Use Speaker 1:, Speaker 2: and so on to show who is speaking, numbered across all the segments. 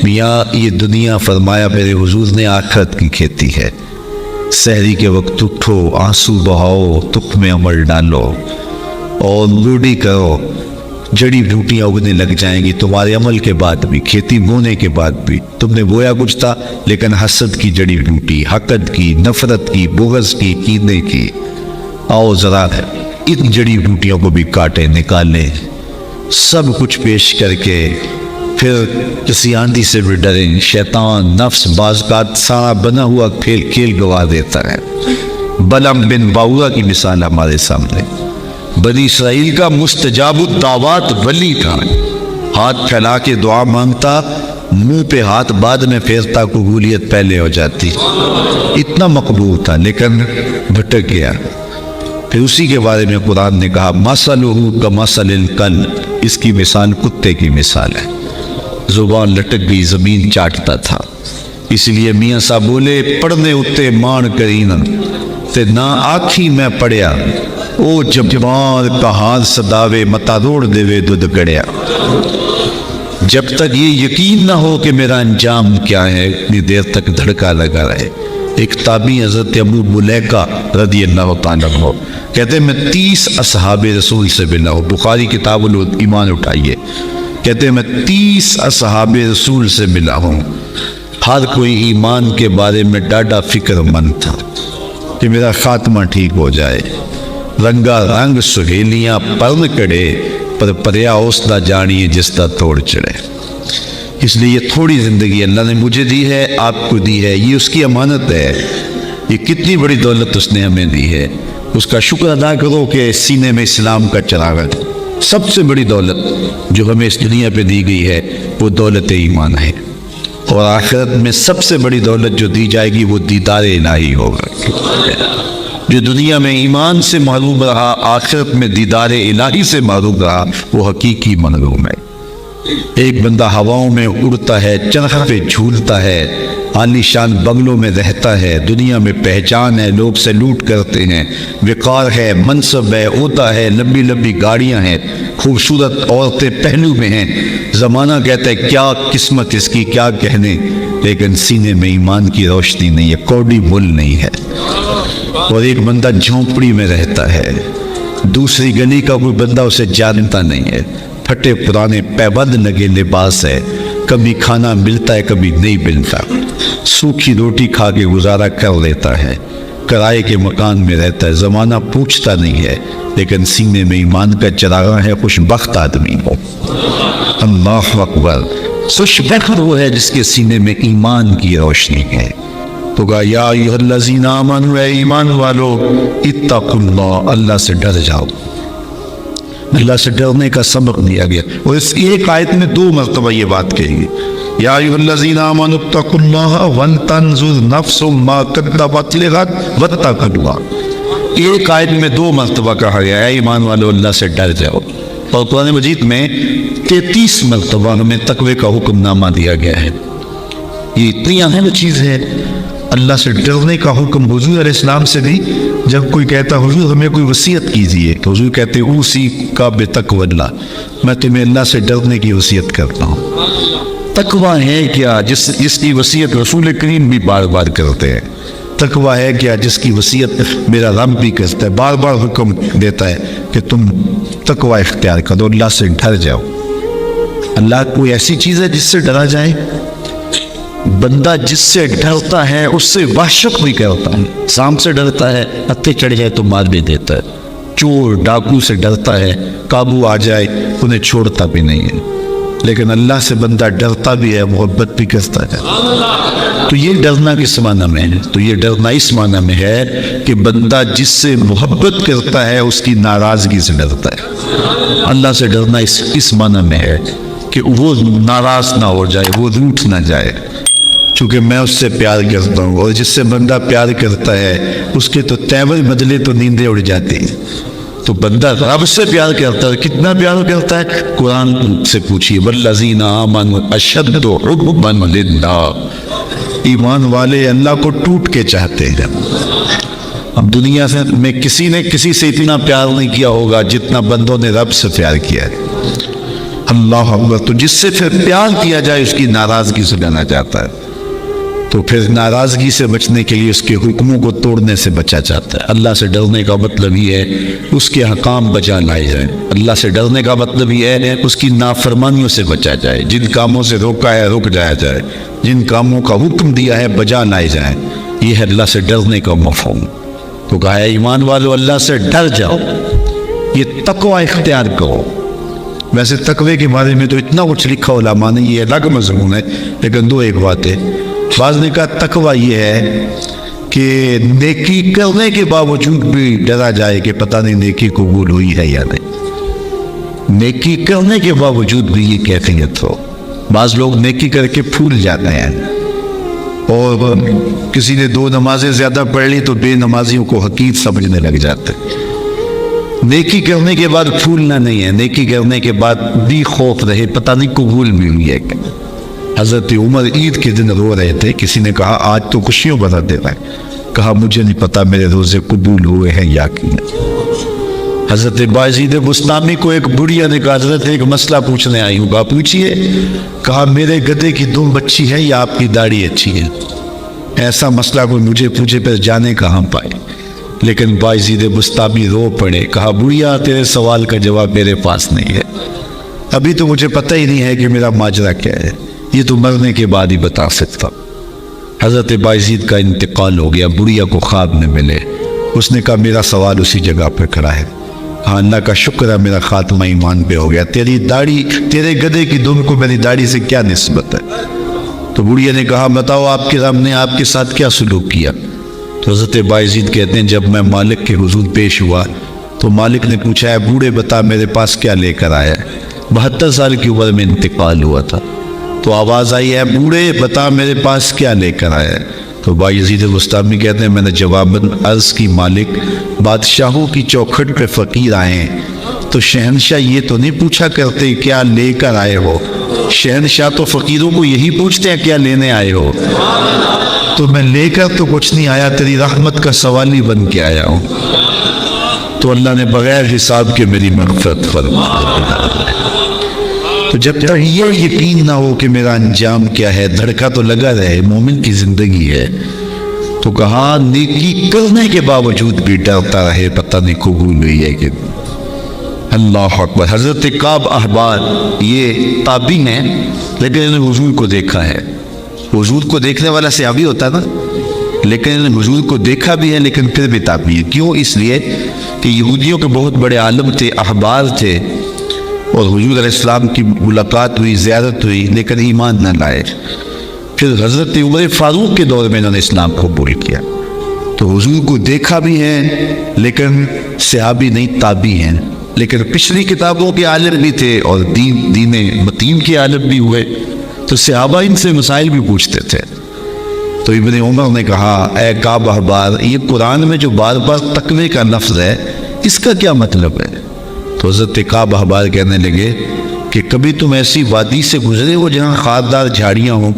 Speaker 1: میاں یہ دنیا فرمایا میرے حضور نے آخرت کی کھیتی ہے، سحری کے وقت اٹھو، آنسو بہاؤ، تخم عمل ڈالو اور لوڈی کرو، جڑی بوٹیاں اگنے لگ جائیں گی تمہارے عمل کے بعد بھی، کھیتی بونے کے بعد بھی۔ تم نے بویا کچھ تھا لیکن حسد کی جڑی بوٹی، حقد کی، نفرت کی، بغض کی، کینے کی، آؤ ذرا ان جڑی بوٹیوں کو بھی کاٹیں، نکالیں، سب کچھ پیش کر کے پھر کسی آندھی سے بھی ڈریں۔ شیطان نفس بعض کا سارا بنا ہوا کھیل گوا دیتا ہے۔ بلعم بن باورا کی مثال ہمارے سامنے، بنی اسرائیل کا مستجاب الدعوات ولی تھا، ہاتھ پھیلا کے دعا مانگتا، منہ پہ ہاتھ بعد میں پھیرتا، قبولیت پہلے ہو جاتی، اتنا مقبول تھا لیکن بھٹک گیا۔ پھر اسی کے بارے میں قرآن نے کہا مثلہ کمثل الکلب، اس کی مثال کتے کی مثال ہے، زبان لٹک گئی، زمین چاٹتا تھا۔ اس لیے میاں صاحب بولے پڑھنے اتے مان کرین تے نہ آکھی میں پڑھیا، او جب مار کا ہاتھ صداوے متا روڑ دے وے دودھ گڑیا۔ جب تک یہ یقین نہ ہو کہ میرا انجام کیا ہے اتنی دیر تک دھڑکا لگا رہے۔ ایک تابعی حضرت ابو ملیکہ رضی اللہ تعالیٰ عنہ کہتے ہیں میں 30 اصحاب رسول سے ملا ہوں، بخاری کتاب الایمان اٹھائیے، کہتے ہیں میں 30 اصحاب رسول سے ملا ہوں، ہر کوئی ایمان کے بارے میں ڈاڈا فکر مند تھا کہ میرا خاتمہ ٹھیک ہو جائے۔ رنگا رنگ سہیلیاں پرن کڑے پر پریا اس نہ جانیے جس کا توڑ چڑھے۔ اس لیے یہ تھوڑی زندگی اللہ نے مجھے دی ہے، آپ کو دی ہے، یہ اس کی امانت ہے، یہ کتنی بڑی دولت اس نے ہمیں دی ہے، اس کا شکر ادا کرو کہ سینے میں اسلام کا چراغ ہے۔ سب سے بڑی دولت جو ہمیں اس دنیا پہ دی گئی ہے وہ دولت ایمان ہے، اور آخرت میں سب سے بڑی دولت جو دی جائے گی وہ دیدار الہی ہوگا۔ جو دنیا میں ایمان سے محروم رہا، آخرت میں دیدار الہی سے محروم رہا، وہ حقیقی محروم ہے۔ ایک بندہ ہواؤں میں اڑتا ہے، چرخ پہ جھولتا ہے، عالی شان بنگلوں میں رہتا ہے، دنیا میں پہچان ہے، لوگ سلوٹ کرتے ہیں، وقار ہے، منصب ہے، عہدہ ہے، لمبی لمبی گاڑیاں ہیں، خوبصورت عورتیں پہلو میں ہیں، زمانہ کہتا ہے کیا قسمت اس کی، کیا کہنے، لیکن سینے میں ایمان کی روشنی نہیں ہے، کوڑی مل نہیں ہے۔ اور ایک بندہ جھونپڑی میں رہتا ہے، دوسری گلی کا کوئی بندہ اسے جانتا نہیں ہے، پھٹے پرانے پیبند لگے لباس ہے، کبھی کھانا ملتا ہے کبھی نہیں ملتا، سوکھی روٹی کھا کے گزارا کر لیتا ہے، کرائے کے مکان میں رہتا ہے، زمانہ پوچھتا نہیں ہے، لیکن سینے میں ایمان کا چراغ ہے، خوش بخت آدمی ہو۔ اللہ اکبر، خوش بخت وہ ہے جس کے سینے میں ایمان کی روشنی ہے۔ تو کہا یا ایھا الذین آمنوا، اے ایمان والو، اتقوا اللہ، اللہ سے ڈر جاؤ۔ اللہ سے ڈرنے کا سبق دیا گیا، اور اس ایک آیت میں 2 مرتبہ یہ بات کہی گئی، یا ایھا الذین آمنوا اتقوا اللہ ولتنظر نفس ما قدمت لغد واتقوا اللہ۔ ایک آیت میں 2 مرتبہ کہا گیا اے ایمان والو اللہ سے ڈر جاؤ، اور قرآن مجید میں 33 مرتبہ ہمیں تقوی کا حکم نامہ دیا گیا ہے۔ یہ اتنی اہم چیز ہے، اللہ سے ڈرنے کا حکم حضور علیہ السلام سے بھی۔ جب کوئی کہتا حضور ہمیں کوئی وصیت کیجیے تو حضور کہتے اوصی کا بتقوی اللہ، میں تمہیں اللہ سے ڈرنے کی وصیت کرتا ہوں۔ تقوی ہے کیا جس کی وصیت رسول کریم بھی بار بار کرتے ہیں؟ تقوی ہے کیا جس کی وصیت میرا رب بھی کرتا ہے، بار بار حکم دیتا ہے کہ تم تقوی اختیار کرو، اللہ سے ڈر جاؤ۔ اللہ کوئی ایسی چیز ہے جس سے ڈرا جائے؟ بندہ جس سے ڈرتا ہے اس سے وحشت بھی کرتا ہے، سانپ سے ڈرتا ہے ہتھے چڑھ جائے تو مار بھی دیتا ہے، چور ڈاکو سے ڈرتا ہے قابو آ جائے انہیں چھوڑتا بھی نہیں ہے، لیکن اللہ سے بندہ ڈرتا بھی ہے، محبت بھی کرتا ہے۔ تو یہ ڈرنا کس معنی میں ہے؟ تو یہ ڈرنا اس معنی میں ہے کہ بندہ جس سے محبت کرتا ہے اس کی ناراضگی سے ڈرتا ہے۔ اللہ سے ڈرنا اس معنی میں ہے کہ وہ ناراض نہ ہو جائے، وہ روٹھ نہ جائے، چونکہ میں اس سے پیار کرتا ہوں، اور جس سے بندہ پیار کرتا ہے اس کے تو تیور بدلے تو نیندیں اڑ جاتی ہیں۔ تو بندہ رب سے پیار کرتا ہے، کتنا پیار کرتا ہے؟ قرآن سے پوچھیے والذین آمنوا اشد حبا للہ، ایمان والے اللہ کو ٹوٹ کے چاہتے ہیں۔ اب دنیا میں کسی نے کسی سے اتنا پیار نہیں کیا ہوگا جتنا بندوں نے رب سے پیار کیا ہے۔ اللہ اکبر. تو جس سے پھر پیار کیا جائے اس کی ناراضگی سے ڈرنا چاہتا ہے. تو پھر ناراضگی سے بچنے کے لیے اس کے حکموں کو توڑنے سے بچا جاتا ہے. اللہ سے ڈرنے کا مطلب یہ ہے اس کے احکام بجا لائے جائیں. اللہ سے ڈرنے کا مطلب یہ ہے اس کی نافرمانیوں سے بچا جائے. جن کاموں سے روکا ہے رک جایا جائے, جن کاموں کا حکم دیا ہے بجا لائے جائیں. یہ ہے اللہ سے ڈرنے کا مفہوم. تو کہا ہے ایمان والو اللہ سے ڈر جاؤ, یہ تقوی اختیار کرو. ویسے تقوی کے بارے میں تو اتنا کچھ لکھا علماء نے, یہ الگ مضمون ہے, لیکن دو ایک بات ہے. بعض نے کہا تقوی یہ ہے کہ نیکی کرنے کے باوجود بھی ڈرا جائے کہ پتہ نہیں نیکی قبول ہوئی ہے یا نہیں. نیکی کرنے کے باوجود بھی یہ کیفیت ہو. بعض لوگ نیکی کر کے پھول جاتے ہیں, اور کسی نے 2 نمازیں زیادہ پڑھ لی تو بے نمازیوں کو حقیر سمجھنے لگ جاتے ہیں. نیکی کرنے کے بعد پھولنا نہیں ہے, نیکی کرنے کے بعد بھی خوف رہے پتہ نہیں قبول بھی ہوئی ہے. حضرت عمر عید کے دن رو رہے تھے. کسی نے کہا آج تو خوشیوں بنا دے رہا ہے. کہا مجھے نہیں پتا میرے روزے قبول ہوئے ہیں یا کہ نہیں. حضرت بایزید بستامی کو ایک بڑھیا نے کہا حضرت ایک مسئلہ پوچھنے آئی ہوں. کہا پوچھئے. کہا میرے گدھے کی دم اچھی ہے یا آپ کی داڑھی اچھی ہے؟ ایسا مسئلہ کوئی مجھے پوچھے پھر جانے کہاں پائے. لیکن بایزید بستامی رو پڑے. کہا بڑھیا تیرے سوال کا جواب میرے پاس نہیں ہے, ابھی تو مجھے پتہ ہی نہیں ہے کہ میرا ماجرا کیا ہے, یہ تو مرنے کے بعد ہی بتا سکتا. حضرت بایزید کا انتقال ہو گیا. بڑھیا کو خواب میں ملے. اس نے کہا میرا سوال اسی جگہ پہ کھڑا ہے. ہاں اللہ کا شکر ہے میرا خاتمہ ایمان پہ ہو گیا. تیری داڑھی, تیرے گدھے کی دم کو میری داڑھی سے کیا نسبت ہے؟ تو بڑھیا نے کہا بتاؤ آپ کے رب نے آپ کے ساتھ کیا سلوک کیا؟ تو حضرت بایزید کہتے ہیں جب میں مالک کے حضور پیش ہوا تو مالک نے پوچھا ہے بوڑھے بتا میرے پاس کیا لے کر آیا ہے؟ 72 سال کی عمر میں انتقال ہوا تھا. تو آواز آئی ہے بوڑھے بتا میرے پاس کیا لے کر آیا ہے؟ تو بایزید بستامی کہتے ہیں میں نے جواباً عرض کی مالک بادشاہوں کی چوکھٹ پہ فقیر آئے ہیں تو شہنشاہ یہ تو نہیں پوچھا کرتے کیا لے کر آئے ہو. شہنشاہ تو فقیروں کو یہی پوچھتے ہیں کیا لینے آئے ہو. تو میں لے کر تو کچھ نہیں آیا, تیری رحمت کا سوالی بن کے آیا ہوں. تو اللہ نے بغیر حساب کے میری مغفرت فرما. تو جب تک یہ یقین نہ ہو کہ میرا انجام کیا ہے, دھڑکا تو لگا رہے, مومن کی زندگی ہے. تو کہا نیکی کرنے کے باوجود بھی ڈرتا رہے پتہ نہیں قبول ہوئی ہے کہ. اللہ اکبر. حضرت کعب احبار یہ تابعین ہیں لیکن انہوں نے حضور کو دیکھا ہے. حضور کو دیکھنے والا صحابی ہوتا نا, لیکن انہوں نے حضور کو دیکھا بھی ہے لیکن پھر بھی تابعی ہے. کیوں؟ اس لیے کہ یہودیوں کے بہت بڑے عالم تھے, احبار تھے, اور حضور علیہ السلام کی ملاقات ہوئی, زیارت ہوئی, لیکن ایمان نہ لائے. پھر حضرت عمر فاروق کے دور میں انہوں نے اسلام قبول کیا. تو حضور کو دیکھا بھی ہے لیکن صحابی نہیں, تابعی ہیں. لیکن پچھلی کتابوں کے عالم بھی تھے اور دین متین کے عالم بھی ہوئے, تو صحابہ ان سے مسائل بھی پوچھتے تھے. تو ابن عمر نے کہا اے کعب احبار یہ قرآن میں جو بار بار تقوی کا لفظ ہے اس کا کیا مطلب ہے؟ تو حضرت کعب احبار کہنے لگے کہ کبھی تم ایسی وادی سے گزرے ہو جہاں خاردار جھاڑیاں ہوں؟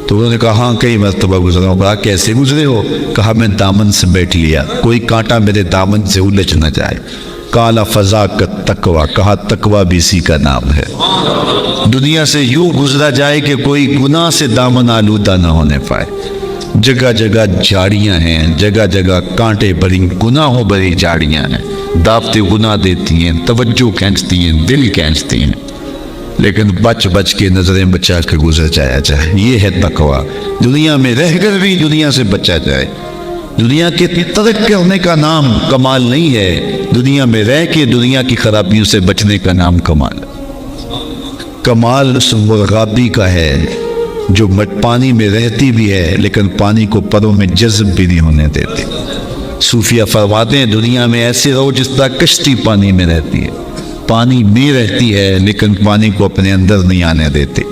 Speaker 1: تو انہوں نے کہا ہاں کئی مرتبہ گزرا ہوں. کہا کیسے گزرے ہو؟ کہا میں دامن سے بیٹھ لیا, کوئی کانٹا میرے دامن سے الجھ نہ جائے. کالا فضا کا تقوی, کہا تقوی بھی اسی کا نام ہے. دنیا سے یوں گزرا جائے کہ کوئی گناہ سے دامن آلودہ نہ ہونے پائے. جگہ جگہ جھاڑیاں ہیں, جگہ جگہ کانٹے بھری گناہوں بھری جھاڑیاں ہیں, دعوتیں گناہ دیتی ہیں, توجہ کھینچتی ہیں, دل کھینچتی ہیں, لیکن بچ بچ کے نظریں بچا کے گزر جایا جائے. یہ ہے تقوی. دنیا میں رہ کر بھی دنیا سے بچا جائے. دنیا کے ترک کرنے کا نام کمال نہیں ہے, دنیا میں رہ کے دنیا کی خرابیوں سے بچنے کا نام کمال ہے. کمال اس مرغابی کا ہے جو پانی میں رہتی بھی ہے لیکن پانی کو پروں میں جذب بھی نہیں ہونے دیتی. صوفیہ فرماتے ہیں دنیا میں ایسے رہو جس طرح کشتی پانی میں رہتی ہے, پانی میں رہتی ہے لیکن پانی کو اپنے اندر نہیں آنے دیتی.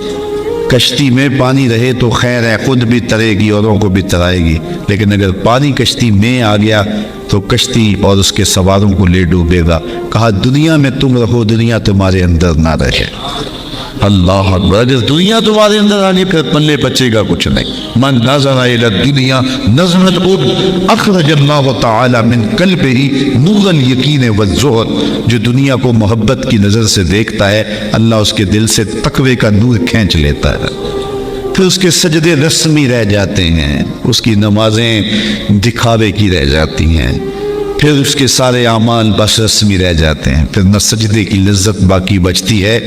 Speaker 1: کشتی میں پانی رہے تو خیر ہے, خود بھی ترے گی اوروں کو بھی ترائے گی, لیکن اگر پانی کشتی میں آ گیا تو کشتی اور اس کے سواروں کو لے ڈوبے گا. کہا دنیا میں تم رہو, دنیا تمہارے اندر نہ رہے. اللہ اکبر. اگر دنیا تمہارے اندر آنے پھر پلے بچے گا کچھ نہیں. من نظر الی الدنیا نظرت اخرج اللہ تعالی من قلبہ نور الیقین والزہد. جو دنیا کو محبت کی نظر سے دیکھتا ہے اللہ اس کے دل سے تقوی کا نور کھینچ لیتا ہے. پھر اس کے سجدے رسمی رہ جاتے ہیں, اس کی نمازیں دکھاوے کی رہ جاتی ہیں, پھر اس کے سارے اعمال بس رسمی رہ جاتے ہیں. پھر نہ سجدے کی لذت باقی بچتی ہے,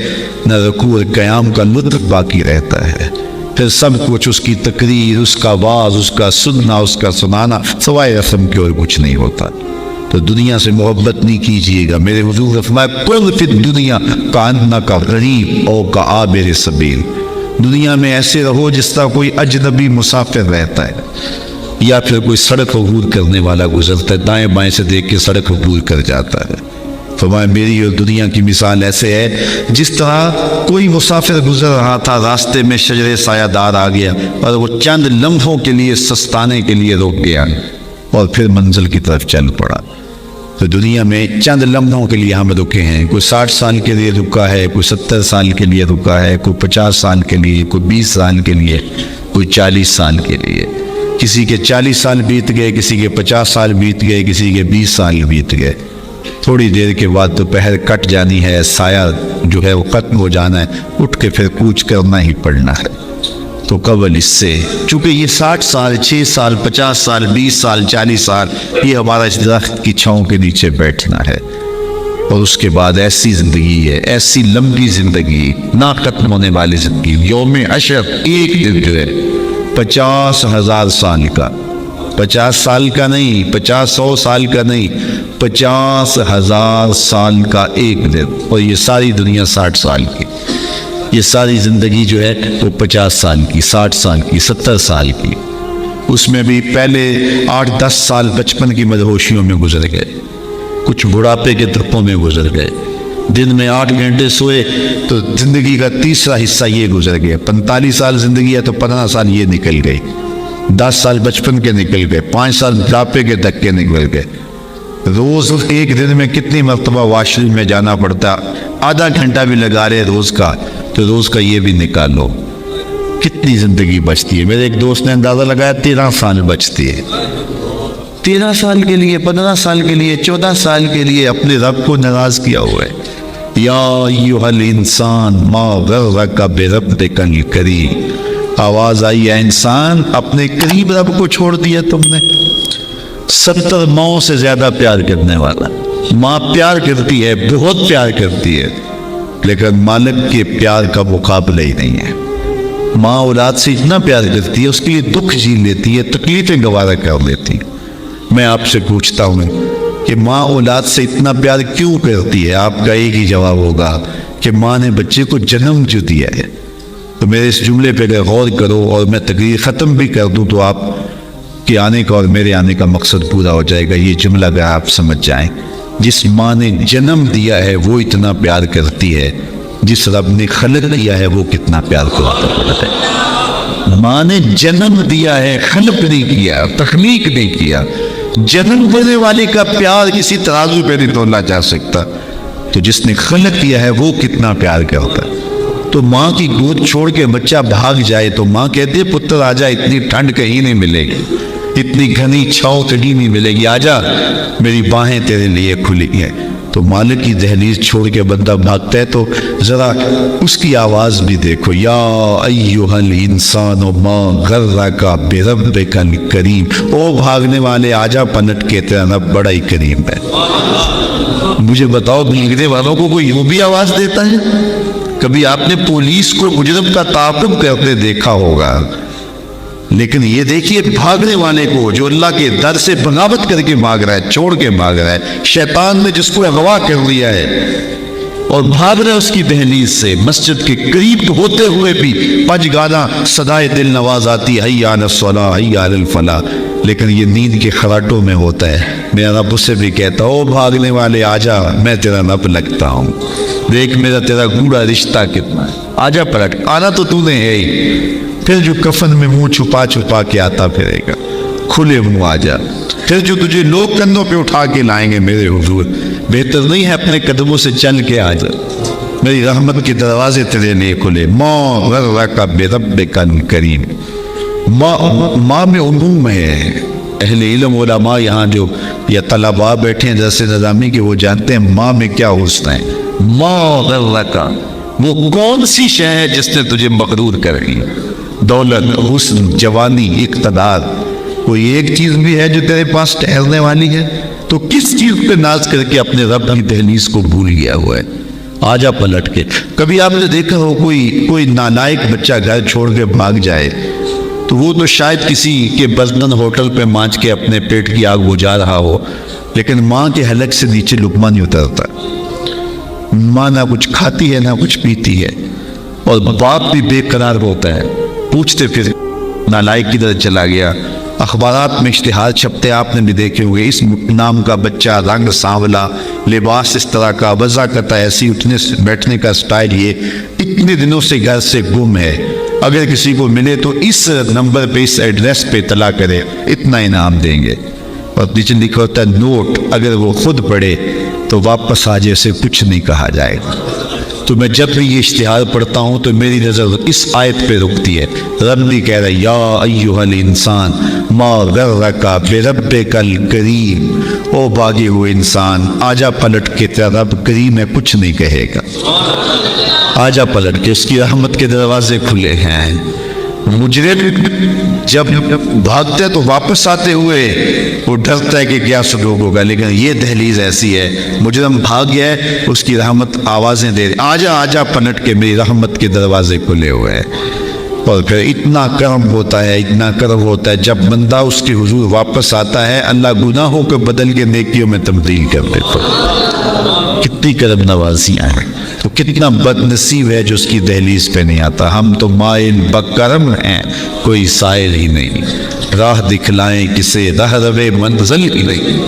Speaker 1: نہ رکوع اور قیام کا لطف باقی رہتا ہے. پھر سب کچھ اس کی تقریر, اس کا واعظ, اس کا سننا, اس کا سنانا سوائے رسم کے اور کچھ نہیں ہوتا. تو دنیا سے محبت نہیں کیجیے گا. میرے حضور نے فرمایا کن فی الدنیا کانک غریب او کعابر سبیل. دنیا میں ایسے رہو جس طرح کوئی اجنبی مسافر رہتا ہے یا پھر کوئی سڑک عبور کرنے والا گزرتا ہے, دائیں بائیں سے دیکھ کے سڑک عبور کر جاتا ہے. فرمایا میری اور دنیا کی مثال ایسے ہے جس طرح کوئی مسافر گزر رہا تھا, راستے میں شجر سایہ دار آ گیا اور وہ چند لمحوں کے لیے سستانے کے لیے رک گیا اور پھر منزل کی طرف چل پڑا. تو دنیا میں چند لمحوں کے لیے ہم رکے ہیں. کوئی 60 سال کے لیے رکا ہے, کوئی 70 سال کے لیے رکا ہے, کوئی 50 سال کے لیے, کوئی 20 سال کے لیے, کوئی 40 سال کے لیے. کسی کے 40 سال بیت گئے, کسی کے 50 سال بیت گئے, کسی کے 20 سال بیت گئے. تھوڑی دیر کے بعد دوپہر کٹ جانی ہے, سایہ جو ہے وہ ختم ہو جانا ہے, اٹھ کے پھر کوچ کرنا ہی پڑنا ہے. تو قبل اس سے چونکہ یہ 60 سال 6 سال 50 سال 20 سال 40 سال یہ ہمارا اس درخت کی چھاؤں کے نیچے بیٹھنا ہے, اور اس کے بعد ایسی زندگی ہے, ایسی لمبی زندگی, نہ ختم ہونے والی زندگی. یوم حشر ایک دن جو ہے 50,000 سال کا, 50 سال کا نہیں, 50-100 سال کا نہیں, 50,000 سال کا ایک دن. اور یہ ساری دنیا 60 سال کی, یہ ساری زندگی جو ہے وہ 50 سال کی, 60 سال کی, 70 سال کی. اس میں بھی پہلے 8-10 سال بچپن کی مدہوشیوں میں گزر گئے, کچھ بڑھاپے کے ترپوں میں گزر گئے. دن میں 8 گھنٹے سوئے تو زندگی کا تیسرا حصہ یہ گزر گیا. 45 سال زندگی ہے تو 15 سال یہ نکل گئی, 10 سال بچپن کے نکل گئے, 5 سال بڑھاپے کے دھکے نکل گئے. روز ایک دن میں کتنی مرتبہ واش روم میں جانا پڑتا, آدھا گھنٹہ بھی لگا رہے روز کا, تو روز کا یہ بھی نکالو کتنی زندگی بچتی ہے. میرے ایک دوست نے اندازہ لگایا 13 سال بچتی ہے. 13 سال کے لیے, 15 سال کے لیے, 14 سال کے لیے اپنے رب کو ناراض کیا ہوا ہے. یا ایھا الانسان ما غرک بربک الکریم. آواز آئی ہے انسان اپنے قریب رب کو چھوڑ دیا تم نے. 70 ماؤں سے زیادہ پیار کرنے والا. ماں پیار کرتی ہے, بہت پیار کرتی ہے, لیکن مالک کے پیار کا مقابلہ ہی نہیں ہے. ماں اولاد سے اتنا پیار کرتی ہے, اس کے لیے دکھ جھیل لیتی ہے, تکلیفیں گوارا کر لیتی. میں آپ سے پوچھتا ہوں کہ ماں اولاد سے اتنا پیار کیوں کرتی ہے؟ آپ کا ایک ہی جواب ہوگا کہ ماں نے بچے کو جنم جو دیا ہے. تو میرے اس جملے پہ اگر غور کرو اور میں تقریر ختم بھی کر دوں تو آپ کے آنے کا اور میرے آنے کا مقصد پورا ہو جائے گا. یہ جملہ اگر آپ سمجھ جائیں, جس ماں نے جنم دیا ہے وہ اتنا پیار کرتی ہے, جس رب نے خلق کیا ہے وہ کتنا پیار کرتا ہے. ماں نے جنم دیا ہے, خلق نہیں کیا, تخلیق نہیں کیا. جنم دینے والے کا پیار کسی ترازو پہ نہیں تولا جا سکتا, تو جس نے خلق کیا ہے وہ کتنا پیار کرتا ہے. تو ماں کی گود چھوڑ کے بچہ بھاگ جائے تو ماں کہتی ہے پتر آجا, اتنی ٹھنڈ کہیں نہیں ملے گی, اتنی گھنی چھاؤں کہیں نہیں ملے گی, آجا میری باہیں تیرے لیے کھلی ہیں. تو مالک کی دہلیز چھوڑ کے بندہ بھاگتا ہے تو ذرا اس کی آواز بھی دیکھو. یا ایھا الانسان ما غرک بربک الکریم. او بھاگنے والے آجا, پلٹ کے تیرا رب بڑا ہی کریم ہے. مجھے بتاؤ بھیگنے والوں کو کوئی یوں بھی آواز دیتا ہے؟ کبھی آپ نے پولیس کو مجرم کا تعاقب کرتے دیکھا ہوگا, لیکن یہ دیکھیے بھاگنے والے کو جو اللہ کے در سے بغاوت کر کے بھاگ رہا ہے, چھوڑ کے بھاگ رہا ہے, شیطان نے جس کو اغوا کر لیا ہے اور بھاگ رہا ہے اس کی دہلیز سے. مسجد کے قریب ہوتے ہوئے بھی پنج گانا صدائے دل نواز آتی, حی علی الصلاۃ حی علی الفلاح, لیکن یہ نیند کے خراٹوں میں ہوتا ہے. میرا رب اسے بھی کہتا, او بھاگنے والے آجا, میں تیرا رب لگتا ہوں, دیکھ میرا تیرا گوڑا رشتہ کتنا ہے, آجا پلٹ, آنا تو نے ہے ہی. پھر جو کفن میں منہ چھپا چھپا کے آتا پھرے گا, کھلے منہ آجا. پھر جو تجھے لوگ کندھوں پہ اٹھا کے لائیں گے میرے حضور, بہتر نہیں ہے اپنے قدموں سے چل کے آجا. میری رحمت کے دروازے تیرے لیے کھلے. ما غرک بربک الکریم. ماں میں عموم ہے. اہل علم علماء یہاں جو یا طلباء بیٹھے ہیں درس نظامی کے، وہ جانتے ہیں ماں میں کیا حسن ہے. ما غرک، وہ کون سی شے ہے جس نے تجھے مغرور کر دی؟ دولت، حسن، جوانی، اقتدار. کوئی ایک چیز بھی ہے جو تیرے پاس ٹھہرنے والی ہے؟ تو کس چیز پہ ناز کر کے اپنے رب کی دہلیز کو بھول گیا ہوا ہے؟ آجا پلٹ کے. کبھی آپ نے دیکھا ہو کوئی نالائق بچہ گھر چھوڑ کے بھاگ جائے تو وہ تو شاید کسی کے برتن ہوٹل پہ مانچ کے اپنے پیٹ کی آگ بجھا رہا ہو، لیکن ماں کے حلق سے نیچے لقمہ نہیں اترتا. ماں نہ کچھ کھاتی ہے نہ کچھ پیتی ہے، اور باپ بھی بے قرار ہوتا ہے. پوچھتے پھر نالائق کدھر چلا گیا. اخبارات میں اشتہار چھپتے آپ نے بھی دیکھے ہوئے، اس نام کا بچہ، رنگ سانولا، لباس اس طرح کا، وضاحت ایسی، اٹھنے بیٹھنے کا سٹائل یہ، اتنے دنوں سے گھر سے گم ہے. اگر کسی کو ملے تو اس نمبر پہ، اس ایڈریس پہ اطلاع کرے، اتنا انعام دیں گے. اور نیچے لکھا ہوتا ہے نوٹ، اگر وہ خود پڑھے تو واپس آ جائے، سے کچھ نہیں کہا جائے گا. تو میں جب بھی یہ اشتہار پڑھتا ہوں تو میری نظر اس آیت پہ رکتی ہے. رب بھی کہہ رہا ہے یا ایھا الانسان ما غرک بربک الکریم. او بھاگے ہوئے انسان، آجا پلٹ کے، تیرا رب کریم ہے، کچھ نہیں کہے گا. آجا پلٹ کے، اس کی رحمت کے دروازے کھلے ہیں. مجرم جب بھاگتے ہیں تو واپس آتے ہوئے وہ ڈرتا ہے کہ کیا سلوک ہوگا، لیکن یہ دہلیز ایسی ہے، مجرم بھاگ گیا ہے، اس کی رحمت آوازیں دے رہی، آجا آجا پلٹ کے، میری رحمت کے دروازے کھلے ہوئے ہیں. اور پھر اتنا کرم ہوتا ہے، اتنا کرم ہوتا ہے، جب بندہ اس کے حضور واپس آتا ہے اللہ گناہوں کو بدل کے نیکیوں میں تبدیل کر دیتا ہے. کتنی کرم نوازیاں ہیں. تو کتنا بد نصیب ہے جو اس کی دہلیز پہ نہیں آتا. ہم تو مائل بکرم ہیں، کوئی سائل ہی نہیں. راہ دکھلائیں کسے، راہ روے منزل ہی نہیں.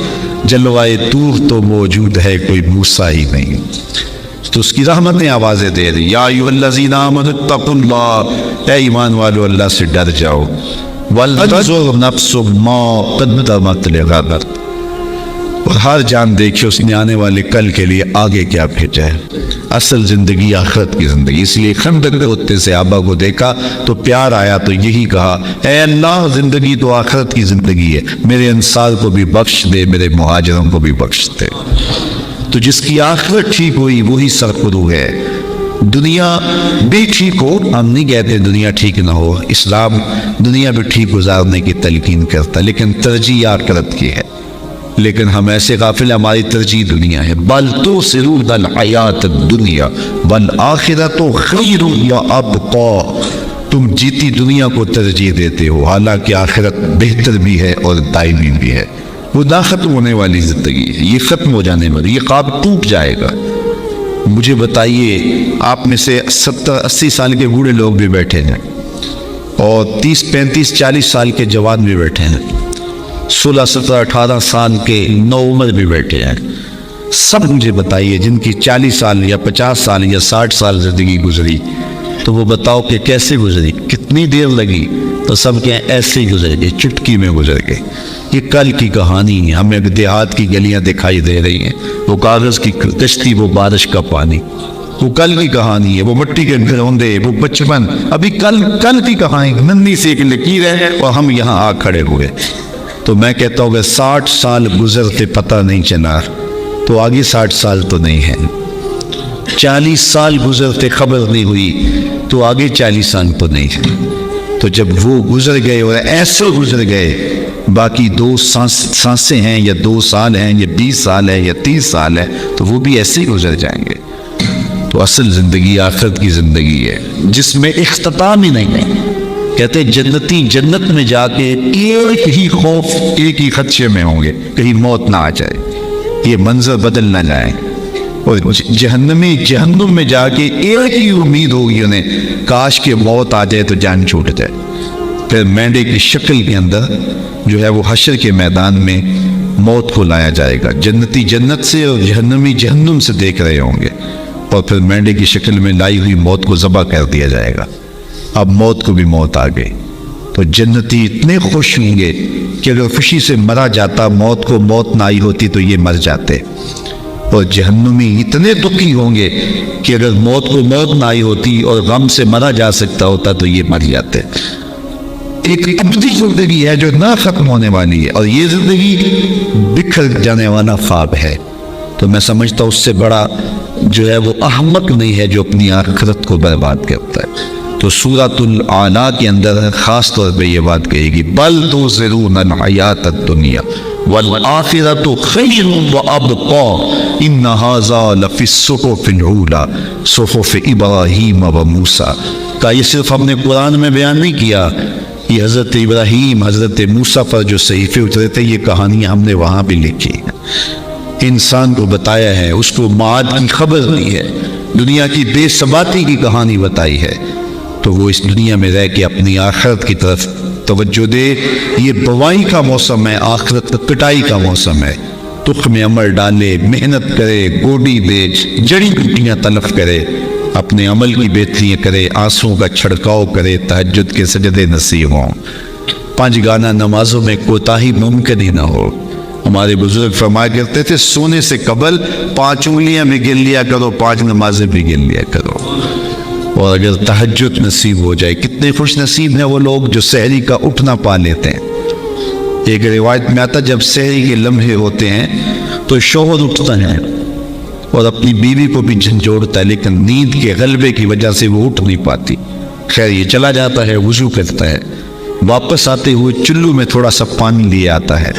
Speaker 1: جلوائے طور تو موجود ہے، کوئی موسیٰ ہی نہیں. تو اس کی رحمتیں آوازیں دے رہی. یا ایھا الذین آمنوا اتقوا اللہ، اے ایمان والو اللہ سے ڈر جاؤ. ولتنظر نفس ما قدمت لغد، اور ہر جان دیکھے اس نے آنے والے کل کے لیے آگے کیا بھیجا ہے. اصل زندگی آخرت کی زندگی. اس لیے خندق ہوتے صحابہ کو دیکھا تو پیار آیا تو یہی کہا، اے اللہ زندگی تو آخرت کی زندگی ہے، میرے انصار کو بھی بخش دے، میرے مہاجروں کو بھی بخش دے. تو جس کی آخرت ٹھیک ہوئی وہی سرخرو ہے. دنیا بھی ٹھیک ہو، ہم نہیں کہتے دنیا ٹھیک نہ ہو، اسلام دنیا بھی ٹھیک گزارنے کی تلقین کرتا، لیکن ترجیح آخرت کی ہے. لیکن ہم ایسے غافل، ہماری ترجیح دنیا ہے. بل تؤثرون الحیات الدنیا والآخرۃ خیر وابقیٰ. تم جیتی دنیا کو ترجیح دیتے ہو، حالانکہ آخرت بہتر بھی ہے اور دائمی بھی ہے. وہ نہ ختم ہونے والی زندگی ہے، یہ ختم ہو جانے والی، یہ خواب ٹوٹ جائے گا. مجھے بتائیے، آپ میں سے 70-80 سال کے بوڑھے لوگ بھی بیٹھے ہیں، اور 30-35-40 سال کے جوان بھی بیٹھے ہیں، 16-17-18 سال کے نوعمر بھی بیٹھے ہیں. سب مجھے بتائیے جن کی 40 سال یا 50 سال یا 60 سال زندگی گزری، تو وہ بتاؤ کہ کیسے گزری، کتنی دیر لگی؟ تو سب کہیں ایسے ہی گزر گئے، چٹکی میں گزر گئے. یہ کل کی کہانی ہے. ہمیں دیہات کی گلیاں دکھائی دے رہی ہیں، وہ کاغذ کی کشتی، وہ بارش کا پانی، وہ کل کی کہانی ہے. وہ مٹی کے گھروندے، وہ بچپن، ابھی کل کی کہانی، ننھی سی ایک لکیر ہے، اور ہم یہاں آ کھڑے ہوئے. تو میں کہتا ہوں کہ 60 سال گزرتے پتہ نہیں چلا تو آگے 60 سال تو نہیں ہے. 40 سال گزرتے خبر نہیں ہوئی تو آگے 40 سال تو نہیں ہے. تو جب وہ گزر گئے اور ایسے گزر گئے، باقی 2 سانسیں ہیں، یا 2 سال ہیں، یا 20 سال ہے، یا 30 سال ہے، تو وہ بھی ایسے ہی گزر جائیں گے. تو اصل زندگی آخرت کی زندگی ہے جس میں اختتام ہی نہیں ہے. کہتے جنتی جنت میں جا کے ایک ہی خوف، ایک ہی خدشے میں ہوں گے، کہیں موت نہ آ جائے، یہ منظر بدل نہ جائے. اور جہنمی جہنم میں جا کے ایک ہی امید ہوگی انہیں، کاش کہ موت آ جائے تو جان چھوٹ جائے. پھر مینڈے کی شکل کے اندر جو ہے وہ حشر کے میدان میں موت کو لایا جائے گا. جنتی جنت سے اور جہنمی جہنم سے دیکھ رہے ہوں گے، اور پھر مینڈے کی شکل میں لائی ہوئی موت کو ذبح کر دیا جائے گا. اب موت کو بھی موت آ گئی. تو جنتی اتنے خوش ہوں گے کہ اگر خوشی سے مرا جاتا، موت کو موت نہ آئی ہوتی تو یہ مر جاتے. اور جہنمی اتنے دکھی ہوں گے کہ اگر موت کو موت نہ آئی ہوتی اور غم سے مرا جا سکتا ہوتا تو یہ مر جاتے۔ ایک ابدی زندگی ہے جو نہ ختم ہونے والی ہے، اور یہ زندگی بکھر جانے والا خواب ہے۔ تو میں سمجھتا ہوں اس سے بڑا جو ہے وہ احمق نہیں ہے جو اپنی آخرت کو برباد کرتا ہے۔ تو سورۃ الاعلیٰ کے اندر خاص طور پہ یہ بات کہے گی، بل تؤثرون الحیاۃ الدنیا والآخرۃ خیر وابقیٰ ان ھذا لفی الصحف الأولیٰ صحف ابراہیم وموسیٰ۔ کا یہ صرف ہم نے قرآن میں بیان نہیں کیا، یہ حضرت ابراہیم، حضرت موسیٰ پر جو صحیفے اترے تھے یہ کہانیاں ہم نے وہاں بھی لکھی ہیں، انسان کو بتایا ہے، اس کو معاد کی خبر دی ہے، دنیا کی بے ثباتی کی کہانی بتائی ہے، تو وہ اس دنیا میں رہ کے اپنی آخرت کی طرف توجہ دے۔ یہ بوائی کا موسم ہے، آخرت کٹائی کا موسم ہے، تخم عمل ڈالے، محنت کرے، گوڈی بیچ، جڑی بوٹیاں تلف کرے، اپنے عمل کی بہتریاں کرے، آنسوں کا چھڑکاؤ کرے، تہجد کے سجدے نصیب ہوں، 5 گانا نمازوں میں کوتاہی ممکن ہی نہ ہو۔ ہمارے بزرگ فرمایا کرتے تھے سونے سے قبل 5 انگلیاں بھی گن لیا کرو، 5 نمازیں بھی گن لیا کرو، اور اگر تہجد نصیب ہو جائے، کتنے خوش نصیب ہیں وہ لوگ جو سحری کا اٹھنا پا لیتے ہیں۔ ایک روایت میں آتا جب سحری کے لمحے ہوتے ہیں تو شوہر اٹھتا ہے اور اپنی بیوی کو بھی جھنجھوڑتا ہے، لیکن نیند کے غلبے کی وجہ سے وہ اٹھ نہیں پاتی۔ خیر یہ چلا جاتا ہے، وضو کرتا ہے، واپس آتے ہوئے چلو میں تھوڑا سا پانی لیے آتا ہے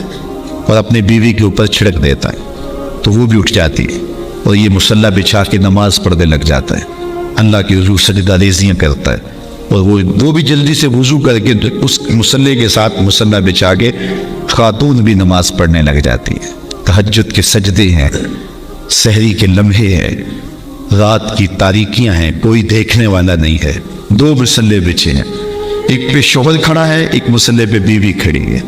Speaker 1: اور اپنی بیوی کے اوپر چھڑک دیتا ہے، تو وہ بھی اٹھ جاتی ہے اور یہ مصلی بچھا کے نماز پڑھنے لگ جاتا ہے، اللہ کی حضور سجدہ ریزیاں کرتا ہے، اور وہ بھی جلدی سے وضو کر کے اس مصلی کے ساتھ مصلی بچھا کے خاتون بھی نماز پڑھنے لگ جاتی ہے۔ تہجد کے سجدے ہیں، سحری کے لمحے ہیں، رات کی تاریکیاں ہیں، کوئی دیکھنے والا نہیں ہے، 2 مصلی بچھے ہیں، ایک پہ شوہر کھڑا ہے، ایک مصلی پہ بیوی کھڑی ہے،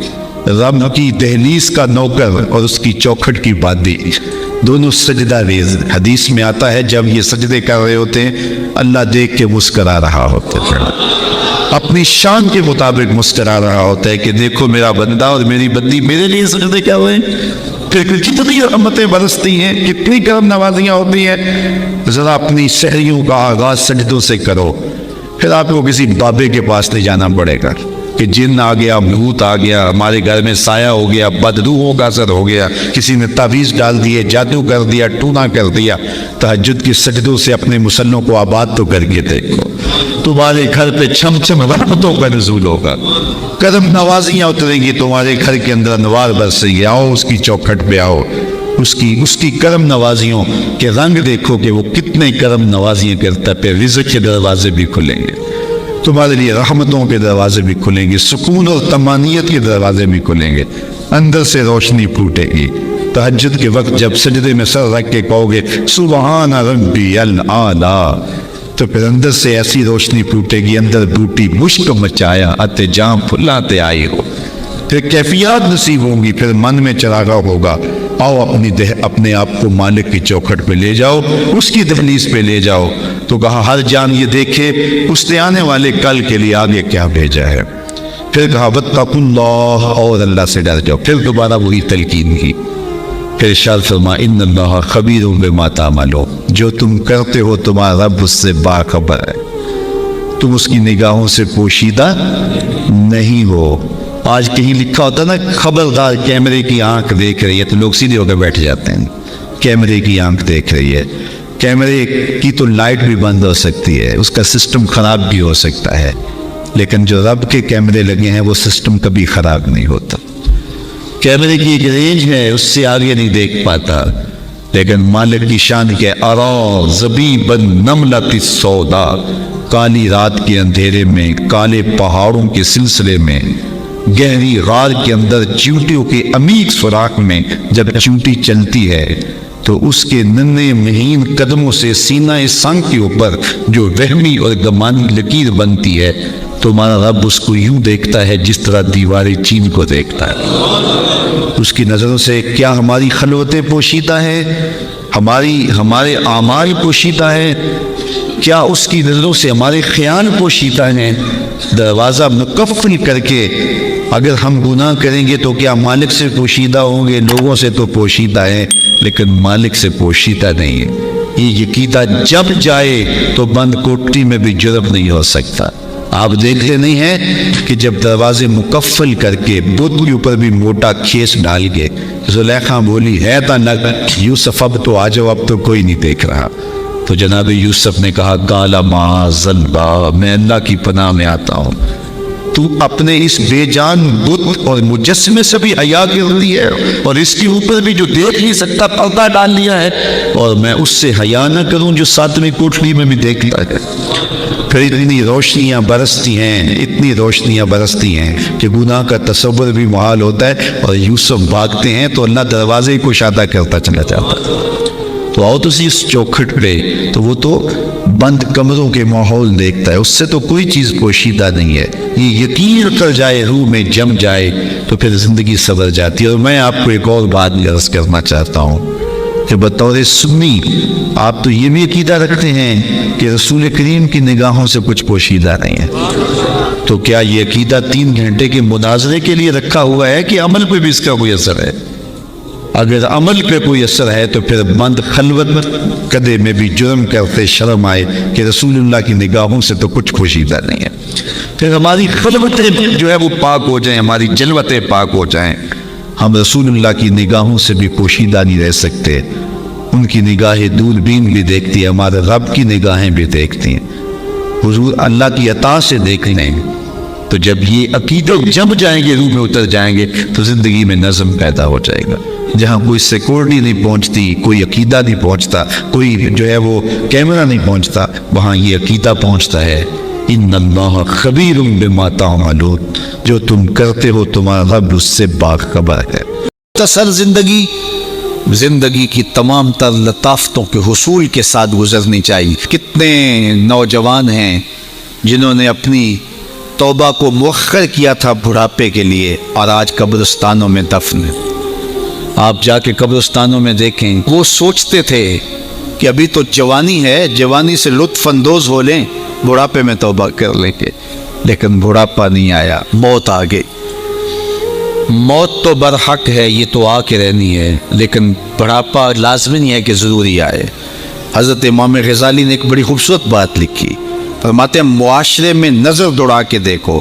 Speaker 1: رب کی دہلیز کا نوکر اور اس کی چوکھٹ کی بادی، دونوں سجدہ ریز۔ حدیث میں آتا ہے جب یہ سجدے کر رہے ہوتے ہیں اللہ دیکھ کے مسکرا رہا ہوتا ہے، اپنی شان کے مطابق مسکرا رہا ہوتا ہے کہ دیکھو میرا بندہ اور میری بندی میرے لیے سجدے کر رہے ہیں، پھر کتنی رحمتیں برستی ہیں، کتنی کرم نوازیاں ہوتی ہیں۔ ذرا اپنی سحریوں کا آغاز سجدوں سے کرو، پھر آپ کو کسی بابے کے پاس نہیں جانا پڑے گا کہ جن آ گیا، بھوت آ گیا، ہمارے گھر میں سایہ ہو گیا، بدروحوں کا اثر ہو گیا، کسی نے تعویذ ڈال دیے، جادو کر دیا، ٹونا کر دیا۔ تہجد کے سجدوں سے اپنے مسلوں کو آباد تو کر کے دیکھو، تمہارے گھر پہ چھم چھم رحمتوں کا نزول ہوگا، کرم نوازیاں اتریں گی تمہارے گھر کے اندر، انوار برسیں گے۔ آؤ اس کی چوکھٹ پہ آؤ، اس کی کرم نوازیوں کے رنگ دیکھو کہ وہ کتنے کرم نوازیاں کرتا ہے، پھر رزق کے دروازے بھی کھلیں گے، تمہارے لیے رحمتوں کے دروازے بھی کھلیں گے، سکون اور طمانینت کے دروازے بھی کھلیں گے، اندر سے روشنی پھوٹے گی۔ تہجد کے وقت جب سجدے میں سر رکھ کے کہو گے سبحان ربی الاعلیٰ، تو پھر اندر سے ایسی روشنی پھوٹے گی، اندر بوٹی مشک مچایا اتے جام پھلاتے آئی ہو، پھر کیفیات نصیب ہوں گی، پھر من میں چراغا ہوگا، آؤ اپنے آپ کو مالک کی چوکھٹ پہ لے جاؤ، اس کی دہلیز پہ لے جاؤ۔ تو کہا ہر جان یہ دیکھے اس نے آنے والے کل کے لیے آگے کیا بھیجا ہے۔ پھر کہا واتقوا اللہ، اور اللہ سے ڈر جاؤ۔ پھر دوبارہ وہی تلقین کی، پھر ارشاد فرما ان اللہ خبیر بما تعملون، جو تم کرتے ہو تمہارا رب اس سے باخبر ہے، تم اس کی نگاہوں سے پوشیدہ نہیں ہو۔ آج کہیں لکھا ہوتا نا خبردار کیمرے کی آنکھ دیکھ رہی ہے، تو لوگ سیدھے ہو کے بیٹھ جاتے ہیں، کیمرے کی آنکھ دیکھ رہی ہے۔ کیمرے کی تو لائٹ بھی بند ہو سکتی ہے، اس کا سسٹم خراب بھی ہو سکتا ہے، لیکن جو رب کے کیمرے لگے ہیں وہ سسٹم کبھی خراب نہیں ہوتا۔ کیمرے کی ایک رینج ہے، اس سے آگے نہیں دیکھ پاتا، لیکن مالک کی شان کے ارا زبیبا نملۃ السودا، کالی رات کے اندھیرے میں، کالے پہاڑوں کے سلسلے میں، گہری غار کے اندر چیونٹیوں کے عمیق سوراخ میں جب چیونٹی چلتی ہے تو اس کے ننھے مہین قدموں سے سینہ سنگ کے اوپر جو وہمی اور گمانی لکیر بنتی ہے، تمہارا رب اس کو یوں دیکھتا ہے جس طرح دیوار چین کو دیکھتا ہے۔ اس کی نظروں سے کیا ہماری خلوتیں پوشیدہ ہیں، ہمارے اعمال پوشیدہ ہیں، کیا اس کی نظروں سے ہمارے خیال پوشیدہ ہیں؟ دروازہ مکفل کر کے اگر ہم گناہ کریں گے تو کیا مالک سے پوشیدہ ہوں گے؟ لوگوں سے تو پوشیدہ ہیں لیکن مالک سے پوشیدہ نہیں ہے۔ یہ عقیدہ جب جائے تو بند کوٹری میں بھی جرم نہیں ہو سکتا۔ آپ دیکھتے نہیں ہیں کہ جب دروازے مکفل کر کے بت کے اوپر بھی موٹا کھیس ڈال کے زلیخا بولی ہے تا نگ یوسف اب تو آ جاؤ، اب تو کوئی نہیں دیکھ رہا، تو جناب یوسف نے کہا قال معاذ اللہ، میں اللہ کی پناہ میں آتا ہوں، تو اپنے اس بے جان بت اور مجسمے سے بھی حیا کرتی ہے اور اس کے اوپر بھی جو دیکھ نہیں سکتا پردہ ڈال لیا ہے، اور میں اس سے حیا نہ کروں جو ساتویں کوٹری میں بھی دیکھتا ہے۔ پھر اتنی روشنیاں برستی ہیں، اتنی روشنیاں برستی ہیں کہ گناہ کا تصور بھی محال ہوتا ہے، اور یوسف بھاگتے ہیں تو اللہ دروازے کو کشادہ کرتا چلا جاتا ہے۔ تو آؤ تو اس چوکھٹ پہ تو وہ تو بند کمروں کے ماحول دیکھتا ہے، اس سے تو کوئی چیز پوشیدہ نہیں ہے۔ یہ یقین کر جائے، روح میں جم جائے تو پھر زندگی سنور جاتی ہے۔ اور میں آپ کو ایک اور بات عرض کرنا چاہتا ہوں کہ بطور سنی آپ تو یہ بھی عقیدہ رکھتے ہیں کہ رسول کریم کی نگاہوں سے کچھ پوشیدہ نہیں ہے، تو کیا یہ عقیدہ 3 گھنٹے کے مناظرے کے لیے رکھا ہوا ہے کہ عمل پہ بھی اس کا کوئی اثر ہے؟ اگر عمل پہ کوئی اثر ہے تو پھر بند خلوت کدے میں بھی جرم کرتے شرم آئے کہ رسول اللہ کی نگاہوں سے تو کچھ پوشیدہ نہیں ہے۔ پھر ہماری خلوتیں جو ہے وہ پاک ہو جائیں، ہماری جلوتیں پاک ہو جائیں، ہم رسول اللہ کی نگاہوں سے بھی پوشیدہ نہیں رہ سکتے۔ ان کی نگاہیں دوربین بھی دیکھتی ہے، ہمارے رب کی نگاہیں بھی دیکھتی ہیں، حضور اللہ کی عطا سے دیکھ لیں۔ تو جب یہ عقیدے جم جائیں گے، روح میں اتر جائیں گے، تو زندگی میں نظم پیدا ہو جائے گا۔ جہاں کوئی سیکورٹی نہیں پہنچتی، کوئی عقیدہ نہیں پہنچتا، کوئی جو ہے وہ کیمرہ نہیں پہنچتا، وہاں یہ عقیدہ پہنچتا ہے۔ ان اللہ خبیر بما تعملون، جو تم کرتے ہو تمہارا رب اس سے باخبر ہے۔ مختصر زندگی کی تمام تر لطافتوں کے حصول کے ساتھ گزرنی چاہیے۔ کتنے نوجوان ہیں جنہوں نے اپنی توبہ کو مؤخر کیا تھا بڑھاپے کے لیے، اور آج قبرستانوں میں دفن ہیں۔ آپ جا کے قبرستانوں میں دیکھیں، وہ سوچتے تھے کہ ابھی تو جوانی ہے، جوانی سے لطف اندوز ہو لیں، بڑھاپے میں توبہ کر لیں گے، لیکن بڑھاپا نہیں آیا، موت آ گئی۔ موت تو برحق ہے، یہ تو آ کے رہنی ہے، لیکن بڑھاپا لازمی نہیں ہے کہ ضروری آئے۔ حضرت امام غزالی نے ایک بڑی خوبصورت بات لکھی، فرماتے ہیں معاشرے میں نظر دوڑا کے دیکھو،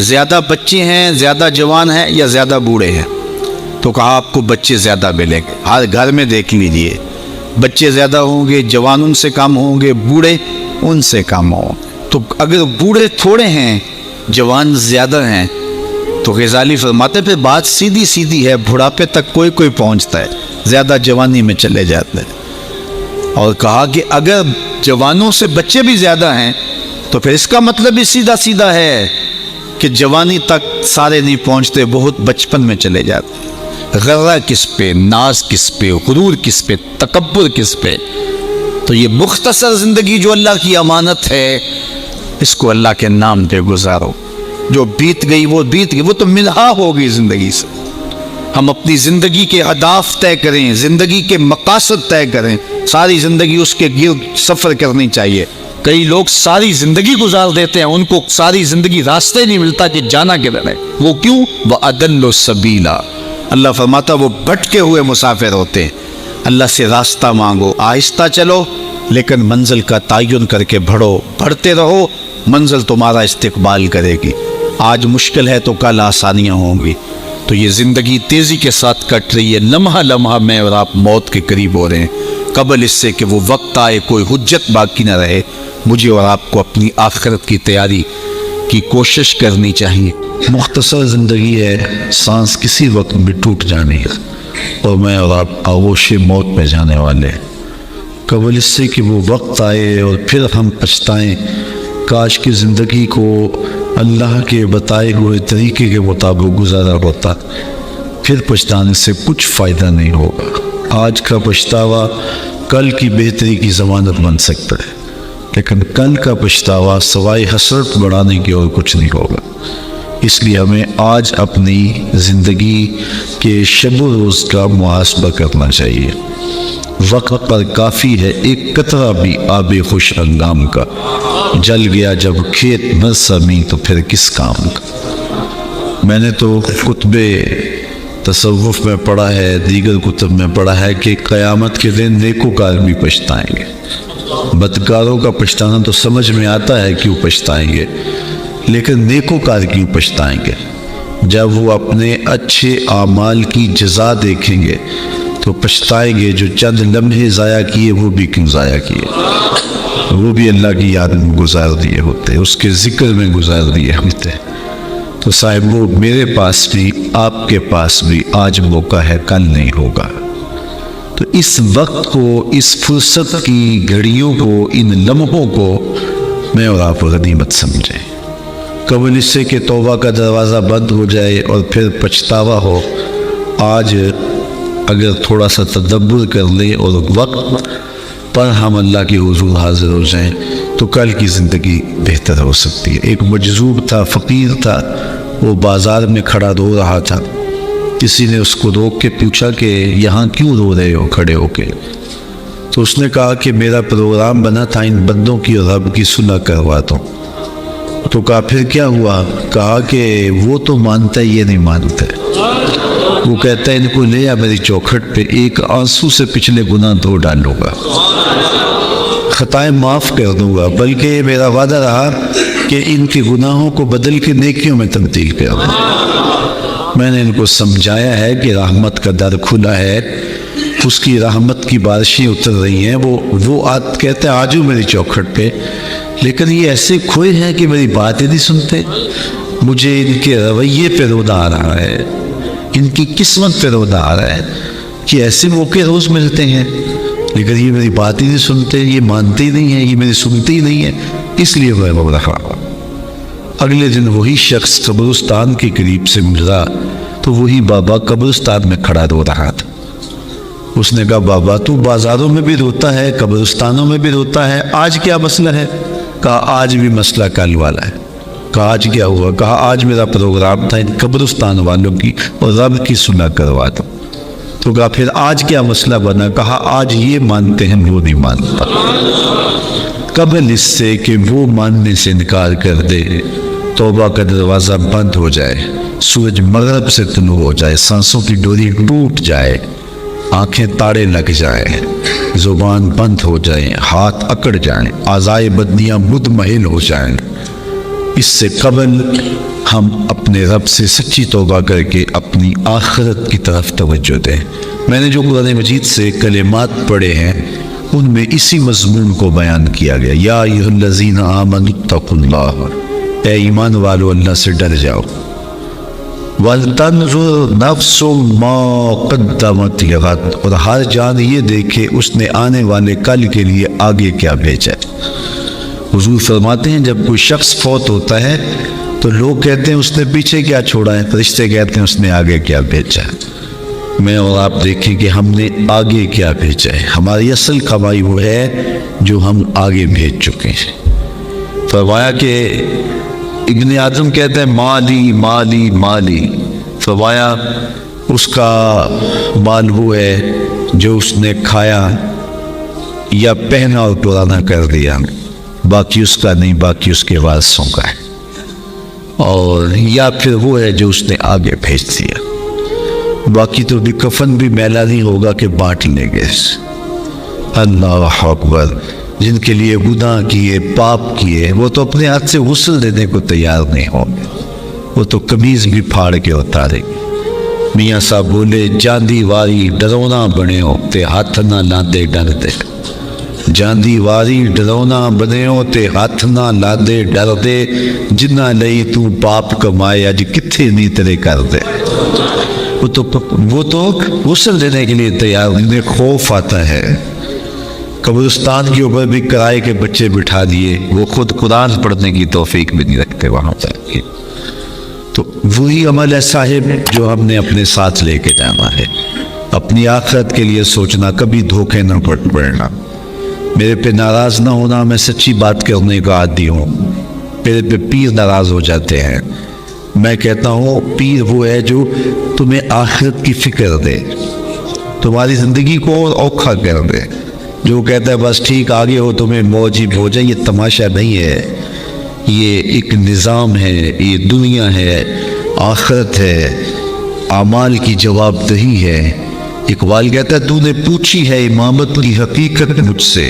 Speaker 1: زیادہ بچے ہیں، زیادہ جوان ہیں یا زیادہ بوڑھے ہیں؟ تو کہا آپ کو بچے زیادہ ملیں گے۔ ہر گھر میں دیکھ لیجئے، بچے زیادہ ہوں گے، جوان ان سے کم ہوں گے، بوڑھے ان سے کم ہوں۔ تو اگر بوڑھے تھوڑے ہیں، جوان زیادہ ہیں، تو غزالی فرماتے پھر بات سیدھی سیدھی ہے، بڑھاپے تک کوئی کوئی پہنچتا ہے، زیادہ جوانی میں چلے جاتے ہیں۔ اور کہا کہ اگر جوانوں سے بچے بھی زیادہ ہیں تو پھر اس کا مطلب بھی سیدھا سیدھا ہے کہ جوانی تک سارے نہیں پہنچتے، بہت بچپن میں چلے جاتے ہیں۔ غرہ کس پہ، ناز کس پہ، غرور کس پہ، تکبر کس پہ؟ تو یہ مختصر زندگی جو اللہ کی امانت ہے، اس کو اللہ کے نام پہ گزارو۔ جو بیت گئی وہ بیت گئی، وہ تو منہا ہوگی زندگی سے۔ ہم اپنی زندگی کے اہداف طے کریں، زندگی کے مقاصد طے کریں، ساری زندگی اس کے گرد سفر کرنی چاہیے۔ کئی لوگ ساری زندگی گزار دیتے ہیں، ان کو ساری زندگی راستے نہیں ملتا کہ جانا کدھر ہے۔ وہ کیوں؟ وَأَضَلُّ السَّبِيلَ، اللہ فرماتا وہ بھٹکے ہوئے مسافر ہوتے ہیں۔ اللہ سے راستہ مانگو، آہستہ چلو لیکن منزل کا تعین کر کے بڑھو، بڑھتے رہو، منزل تمہارا استقبال کرے گی۔ آج مشکل ہے تو کل آسانیاں ہوں گی۔ تو یہ زندگی تیزی کے ساتھ کٹ رہی ہے، لمحہ لمحہ میں اور آپ موت کے قریب ہو رہے ہیں۔ قبل اس سے کہ وہ وقت آئے کوئی حجت باقی نہ رہے، مجھے اور آپ کو اپنی آخرت کی تیاری کی کوشش کرنی چاہیے۔ مختصر زندگی ہے، سانس کسی وقت بھی ٹوٹ جانی ہے، اور میں اور آپ آغوش موت میں جانے والے ہیں۔ قبل اس سے کہ وہ وقت آئے اور پھر ہم پچھتائیں، کاش کی زندگی کو اللہ کے بتائے ہوئے طریقے کے مطابق گزارا ہوتا، پھر پچھتانے سے کچھ فائدہ نہیں ہوگا۔ آج کا پچھتاوا کل کی بہتری کی ضمانت بن سکتا ہے، لیکن کل کا پچھتاوا سوائے حسرت بڑھانے کی اور کچھ نہیں ہوگا۔ اس لیے ہمیں آج اپنی زندگی کے شب و روز کا محاسبہ کرنا چاہیے۔ وقت پر کافی ہے ایک قطرہ بھی آب خوش انگام کا، جل گیا جب کھیت نہ سمی تو پھر کس کام کا۔ میں نے تو کتب تصوف میں پڑھا ہے، دیگر کتب میں پڑھا ہے کہ قیامت کے دن نیکوکار بھی پچھتائیں گے۔ بدکاروں کا پچھتانا تو سمجھ میں آتا ہے کیوں پچھتائیں گے، لیکن نیکوکار کیوں پچھتائیں گے؟ جب وہ اپنے اچھے اعمال کی جزا دیکھیں گے تو پچھتائیں گے، جو چند لمحے ضائع کیے وہ بھی کیوں ضائع کیے، وہ بھی اللہ کی یاد میں گزار دیے ہوتے، اس کے ذکر میں گزار دیے ہوتے۔ تو صاحبو، میرے پاس بھی آپ کے پاس بھی آج موقع ہے، کل نہیں ہوگا۔ تو اس وقت کو، اس فرصت کی گھڑیوں کو، ان لمحوں کو میں اور آپ غنیمت سمجھیں، قبل اس سے کہ توبہ کا دروازہ بند ہو جائے اور پھر پچھتاوا ہو۔ آج اگر تھوڑا سا تدبر کر لیں اور وقت پر ہم اللہ کے حضور حاضر ہو جائیں تو کل کی زندگی بہتر ہو سکتی ہے۔ ایک مجذوب تھا، فقیر تھا، وہ بازار میں کھڑا رو رہا تھا۔ کسی نے اس کو روک کے پوچھا کہ یہاں کیوں رو رہے ہو کھڑے ہو کے؟ تو اس نے کہا کہ میرا پروگرام بنا تھا ان بندوں کی اور رب کی صلح کرواتا ہوں۔ تو کہا پھر کیا ہوا؟ کہا کہ وہ تو مانتا ہے، یہ نہیں مانتا ہے۔ وہ کہتا ہے ان کو لے آ میری چوکھٹ پہ، ایک آنسو سے پچھلے گناہ دھو ڈالوں گا، خطائیں معاف کر دوں گا، بلکہ میرا وعدہ رہا کہ ان کے گناہوں کو بدل کے نیکیوں میں تبدیل کر دوں۔ میں نے ان کو سمجھایا ہے کہ رحمت کا در کھلا ہے، اس کی رحمت کی بارشیں اتر رہی ہیں۔ وہ کہتے ہیں آجو میری چوکھٹ پہ، لیکن یہ ایسے کھوئے ہیں کہ میری باتیں نہیں سنتے۔ مجھے ان کے رویے پہ رونا آ رہا ہے، ان کی قسمت پہ رونا آ رہا ہے کہ ایسے موقع روز ملتے ہیں، لیکن یہ میری بات ہی نہیں سنتے، یہ مانتے ہی نہیں ہیں، یہ میری سنتے ہی نہیں ہیں، اس لیے میں رو رہا ہوں۔ اگلے دن وہی شخص قبرستان کے قریب سے گزرا تو وہی بابا قبرستان میں کھڑا رو رہا تھا۔ اس نے کہا بابا تو بازاروں میں بھی روتا ہے، قبرستانوں میں بھی روتا ہے، آج کیا مسئلہ ہے؟ کہا آج بھی مسئلہ کل والا ہے۔ کہا آج کیا ہوا؟ کہا آج میرا پروگرام تھا ان قبرستان والوں کی اور رب کی صلح کروا دو۔ تو کہا پھر آج کیا مسئلہ بنا؟ کہا آج یہ مانتے ہیں، وہ نہیں مانتا۔ قبل اس سے کہ وہ ماننے سے انکار کر دے، توبہ کا دروازہ بند ہو جائے، سورج مغرب سے طلوع ہو جائے، سانسوں کی ڈوری ٹوٹ جائے، آنکھیں تاڑے لگ جائیں، زبان بند ہو جائیں، ہاتھ اکڑ جائیں، اعضائے بدنیاں مدمحل ہو جائیں، اس سے قبل ہم اپنے رب سے سچی توبہ کر کے اپنی آخرت کی طرف توجہ دیں۔ میں نے جو قرآن مجید سے کلمات پڑھے ہیں ان میں اسی مضمون کو بیان کیا گیا، یا ایھا الذین آمنوا اتقوا اللہ، اے ایمان والو اللہ سے ڈر جاؤ، وَلْتَنْظُرْ نَفْسٌ مَا قَدَّمَتْ لِغَدٍ، اور ہر جان یہ دیکھے اس نے آنے والے کل کے لیے آگے کیا بھیجا ہے۔ حضور فرماتے ہیں جب کوئی شخص فوت ہوتا ہے تو لوگ کہتے ہیں اس نے پیچھے کیا چھوڑا ہے، فرشتے کہتے ہیں اس نے آگے کیا بھیجا ہے۔ میں اور آپ دیکھیں کہ ہم نے آگے کیا بھیجا ہے۔ ہماری اصل کمائی وہ ہے جو ہم آگے بھیج چکے ہیں۔ فرمایا کہ ابن آدم کہتے ہیں مالی مالی مالی، فرمایا اس کا مال وہ ہے جو اس نے کھایا یا پہنا اور پرانا کر دیا، باقی اس کا نہیں، باقی اس کے وارثوں کا ہے، اور یا پھر وہ ہے جو اس نے آگے بھیج دیا، باقی تو بھی کفن بھی میلا نہیں ہوگا کہ بانٹ لیں گے۔ اللہ اکبر، جن کے لیے گناہ کیے، پاپ کیے، وہ تو اپنے ہاتھ سے غسل دینے کو تیار نہیں ہوں گے، وہ تو قمیض بھی پھاڑ کے اتاریں گے۔ میاں صاحب بولے جاندی واری ڈرونا بنے ہو تے ہاتھ نہ لاندے ڈر دے، جاندی واری ڈرونا بنے ہو تے ہاتھ نہ لاندے ڈر دے، جنہ لئی تو پاپ کمائے اج کتھے نہیں تیرے کر دے۔ وہ تو غسل دینے کے لیے تیار، انہیں خوف آتا ہے۔ قبرستان کے اوپر بھی کرائے کے بچے بٹھا دیے، وہ خود قرآن پڑھنے کی توفیق بھی نہیں رکھتے وہاں جا کے۔ تو وہی عمل ہے صاحب جو ہم نے اپنے ساتھ لے کے جانا ہے، اپنی آخرت کے لیے سوچنا، کبھی دھوکے نہ پڑنا۔ میرے پہ ناراض نہ ہونا، میں سچی بات کرنے کا عادی ہوں، میرے پہ پیر ناراض ہو جاتے ہیں، میں کہتا ہوں پیر وہ ہے جو تمہیں آخرت کی فکر دے، تمہاری زندگی کو اور اوکھا کر دے۔ جو کہتا ہے بس ٹھیک آگے ہو تمہیں موج ہی موج ہے، یہ تماشا نہیں ہے، یہ ایک نظام ہے، یہ دنیا ہے، آخرت ہے، اعمال کی جواب دہی ہے۔ اقبال کہتا ہے تو نے پوچھی ہے امامت کی حقیقت مجھ سے،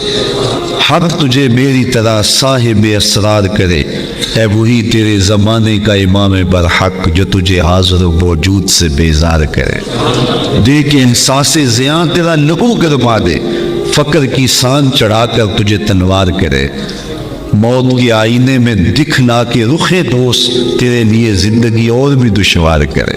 Speaker 1: حق تجھے میری طرح صاحب اسرار کرے، ہے وہی تیرے زمانے کا امام برحق جو تجھے حاضر و موجود سے بیزار کرے۔ دیکھ احساس زیاں تیرا لہو گرما دے، فقر کی سان چڑھا کر تجھے تنوار کرے، موت کے آئینے میں دکھلا کے رخ دوست تیرے لیے زندگی اور بھی دشوار کرے۔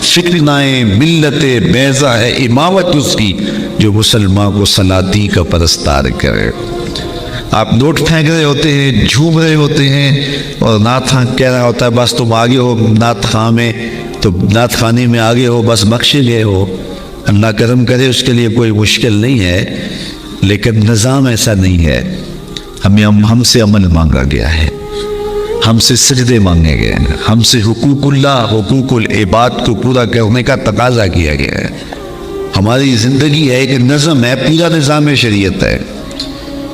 Speaker 1: فتنائیں ملت بیضا ہے امامت اس کی جو مسلمان کو سلاطین کا پرستار کرے۔ آپ نوٹ پھینک رہے ہوتے ہیں، جھوم رہے ہوتے ہیں، اور نعت خواں کہہ رہا ہوتا ہے بس تم آگے ہو نعت خواں میں، تو نعت خوانی میں آگے ہو، بس بخشے گئے ہو، اللہ کرم کرے، اس کے لیے کوئی مشکل نہیں ہے، لیکن نظام ایسا نہیں ہے۔ ہم سے عمل مانگا گیا ہے، ہم سے سجدے مانگے گئے ہیں، ہم سے حقوق اللہ، حقوق العباد کو پورا کرنے کا تقاضا کیا گیا ہے۔ ہماری زندگی ہے ایک نظم ہے، پورا نظام شریعت ہے،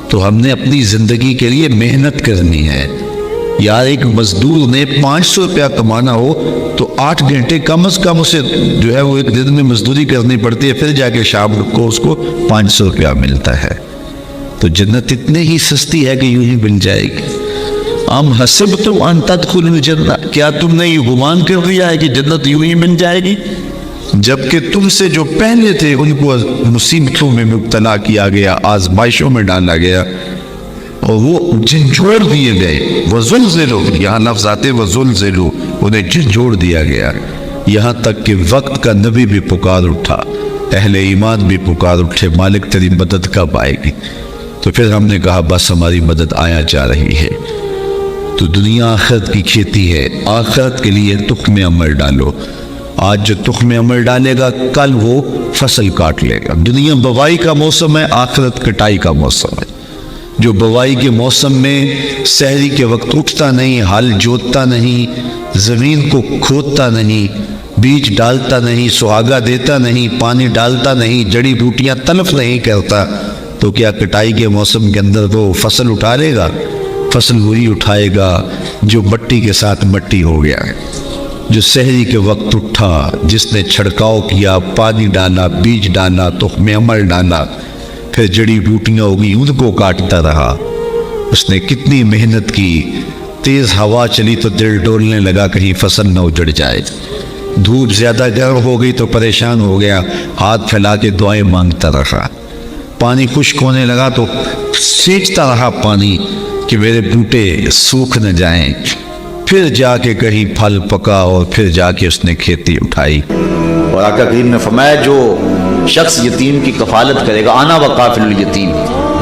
Speaker 1: تو ہم نے اپنی زندگی کے لیے محنت کرنی ہے۔ یار ایک مزدور نے 500 روپیہ کمانا ہو تو 8 گھنٹے کم از کم اسے جو ہے وہ ایک دن میں مزدوری کرنی پڑتی ہے، پھر جا کے شام کو اس کو 500 روپیہ ملتا ہے۔ تو جنت اتنی ہی سستی ہے کہ یوں ہی مل جائے گی۔ ام حسبتم ان تدخلوا الجنہ، کیا تم نے یہ گمان کر لیا ہے کہ جنت یوں ہی مل جائے گی؟ جبکہ تم سے جو پہلے تھے ان کو مصیبتوں میں مبتلا کیا گیا، آزمائشوں میں ڈالا گیا، اور وہ جھنجھوڑ دیے گئے۔ وزلزلوا، یہاں لفظ آتے وزلزلوا، انہیں جھنجھوڑ دیا گیا، یہاں تک کہ وقت کا نبی بھی پکار اٹھا، اہل ایمان بھی پکار اٹھے، مالک تیری مدد کب آئے گی؟ تو پھر ہم نے کہا بس ہماری مدد آیا جا رہی ہے۔ تو دنیا آخرت کی کھیتی ہے، آخرت کے لیے تخم عمل ڈالو۔ آج جو تخم عمل ڈالے گا کل وہ فصل کاٹ لے گا۔ دنیا بوائی کا موسم ہے، آخرت کٹائی کا موسم ہے۔ جو بوائی کے موسم میں سحری کے وقت اٹھتا نہیں، ہل جوتتا نہیں، زمین کو کھودتا نہیں، بیج ڈالتا نہیں، سہاگا دیتا نہیں، پانی ڈالتا نہیں، جڑی بوٹیاں تلف نہیں کرتا، تو کیا کٹائی کے موسم کے اندر وہ فصل اٹھا لے گا؟ فصل وہی اٹھائے گا جو مٹی کے ساتھ مٹی ہو گیا ہے، جو سحری کے وقت اٹھا، جس نے چھڑکاؤ کیا، پانی ڈالا، بیج ڈالا، تخم عمل ڈالا، پھر جڑی بوٹیاں ہوگی ان کو کاٹتا رہا۔ اس نے کتنی محنت کی، تیز ہوا چلی تو دل ڈولنے لگا کہیں فصل نہ اجڑ جائے، دھوپ زیادہ گرم ہو گئی تو پریشان ہو گیا، ہاتھ پھیلا کے دعائیں مانگتا رہا، پانی خشک ہونے لگا تو سینچتا رہا پانی کہ میرے بوٹے سوکھ نہ جائیں، پھر جا کے کہیں پھل پکا اور پھر جا کے اس نے کھیتی اٹھائی۔
Speaker 2: اور آقا کریم نے فرمایا جو شخص یتیم کی کفالت کرے گا، انا وقافل الیتیم،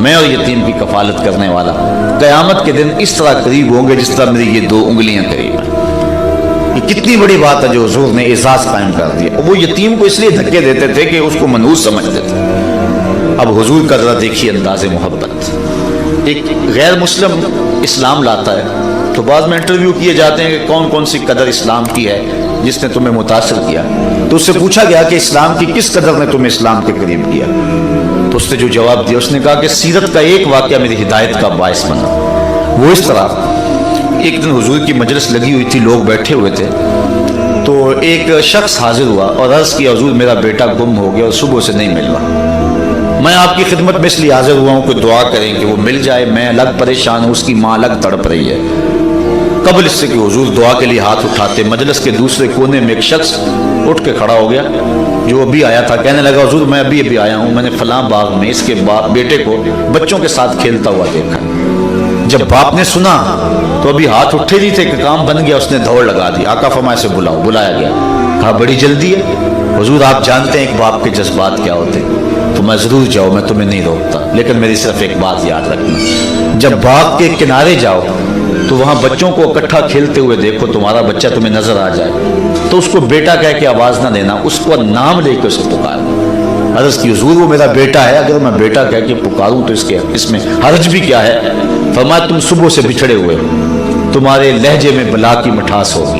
Speaker 2: میں اور یتیم کی کفالت کرنے والا، قیامت کے دن اس طرح قریب ہوں گے جس طرح میری یہ 2 انگلیاں قریب ہیں۔ یہ کتنی بڑی بات ہے جو حضور نے اعزاز قائم کر دیا۔ وہ یتیم کو اس لیے دھکے دیتے تھے کہ اس کو منحوس سمجھتے تھے۔ اب حضور کا ذرا دیکھیے انداز محبت۔ ایک غیر مسلم اسلام لاتا ہے تو بعض میں انٹرویو کیے جاتے ہیں کہ کون کون سی قدر اسلام کی ہے جس نے تمہیں متاثر کیا، تو اس سے پوچھا گیا کہ اسلام کی کس قدر نے تمہیں اسلام کے قریب کیا، تو اس نے جو جواب دیا اس نے کہا کہ سیرت کا ایک واقعہ میری ہدایت کا باعث بنا۔ وہ اس طرح، ایک دن حضور کی مجلس لگی ہوئی تھی، لوگ بیٹھے ہوئے تھے، تو ایک شخص حاضر ہوا اور عرض کیا حضور میرا بیٹا گم ہو گیا اور صبح سے نہیں مل رہا، میں آپ کی خدمت میں اس لیے حاضر ہوا ہوں کہ دعا کریں کہ وہ مل جائے، میں الگ پریشان ہوں، اس کی ماں الگ تڑپ رہی ہے۔ قبل اس سے کہ حضور دعا کے لیے ہاتھ اٹھاتے، مجلس کے دوسرے کونے میں ایک شخص اٹھ کے کھڑا ہو گیا جو ابھی آیا تھا، کہنے لگا حضور میں ابھی آیا ہوں، میں نے فلاں باغ میں اس کے بیٹے کو بچوں کے ساتھ کھیلتا ہوا دیکھا۔ جب باپ نے سنا تو ابھی ہاتھ اٹھے نہیں تھے کہ کام بن گیا، اس نے دوڑ لگا دی، آقا فرمایا سے بلاؤ، بلایا گیا، کہا بڑی جلدی ہے حضور، آپ جانتے ہیں ایک باپ کے جذبات کیا ہوتے، تو میں ضرور جاؤ، میں تمہیں نہیں روکتا، لیکن میری صرف ایک بات یاد رکھنا، جب باغ کے کنارے جاؤ تو وہاں بچوں کو اکٹھا کھیلتے ہوئے دیکھو، تمہارا بچہ تمہیں نظر آ جائے تو اس کو بیٹا کہہ کے آواز نہ دینا، اس کو نام لے کے اسے پکارنا۔ عرض کی حضور وہ میرا بیٹا ہے، اگر میں بیٹا کہہ کے پکاروں تو اس میں حرج بھی کیا ہے؟ فرمایا تم صبح سے بچھڑے ہوئے ہو، تمہارے لہجے میں بلا کی مٹھاس ہوگی،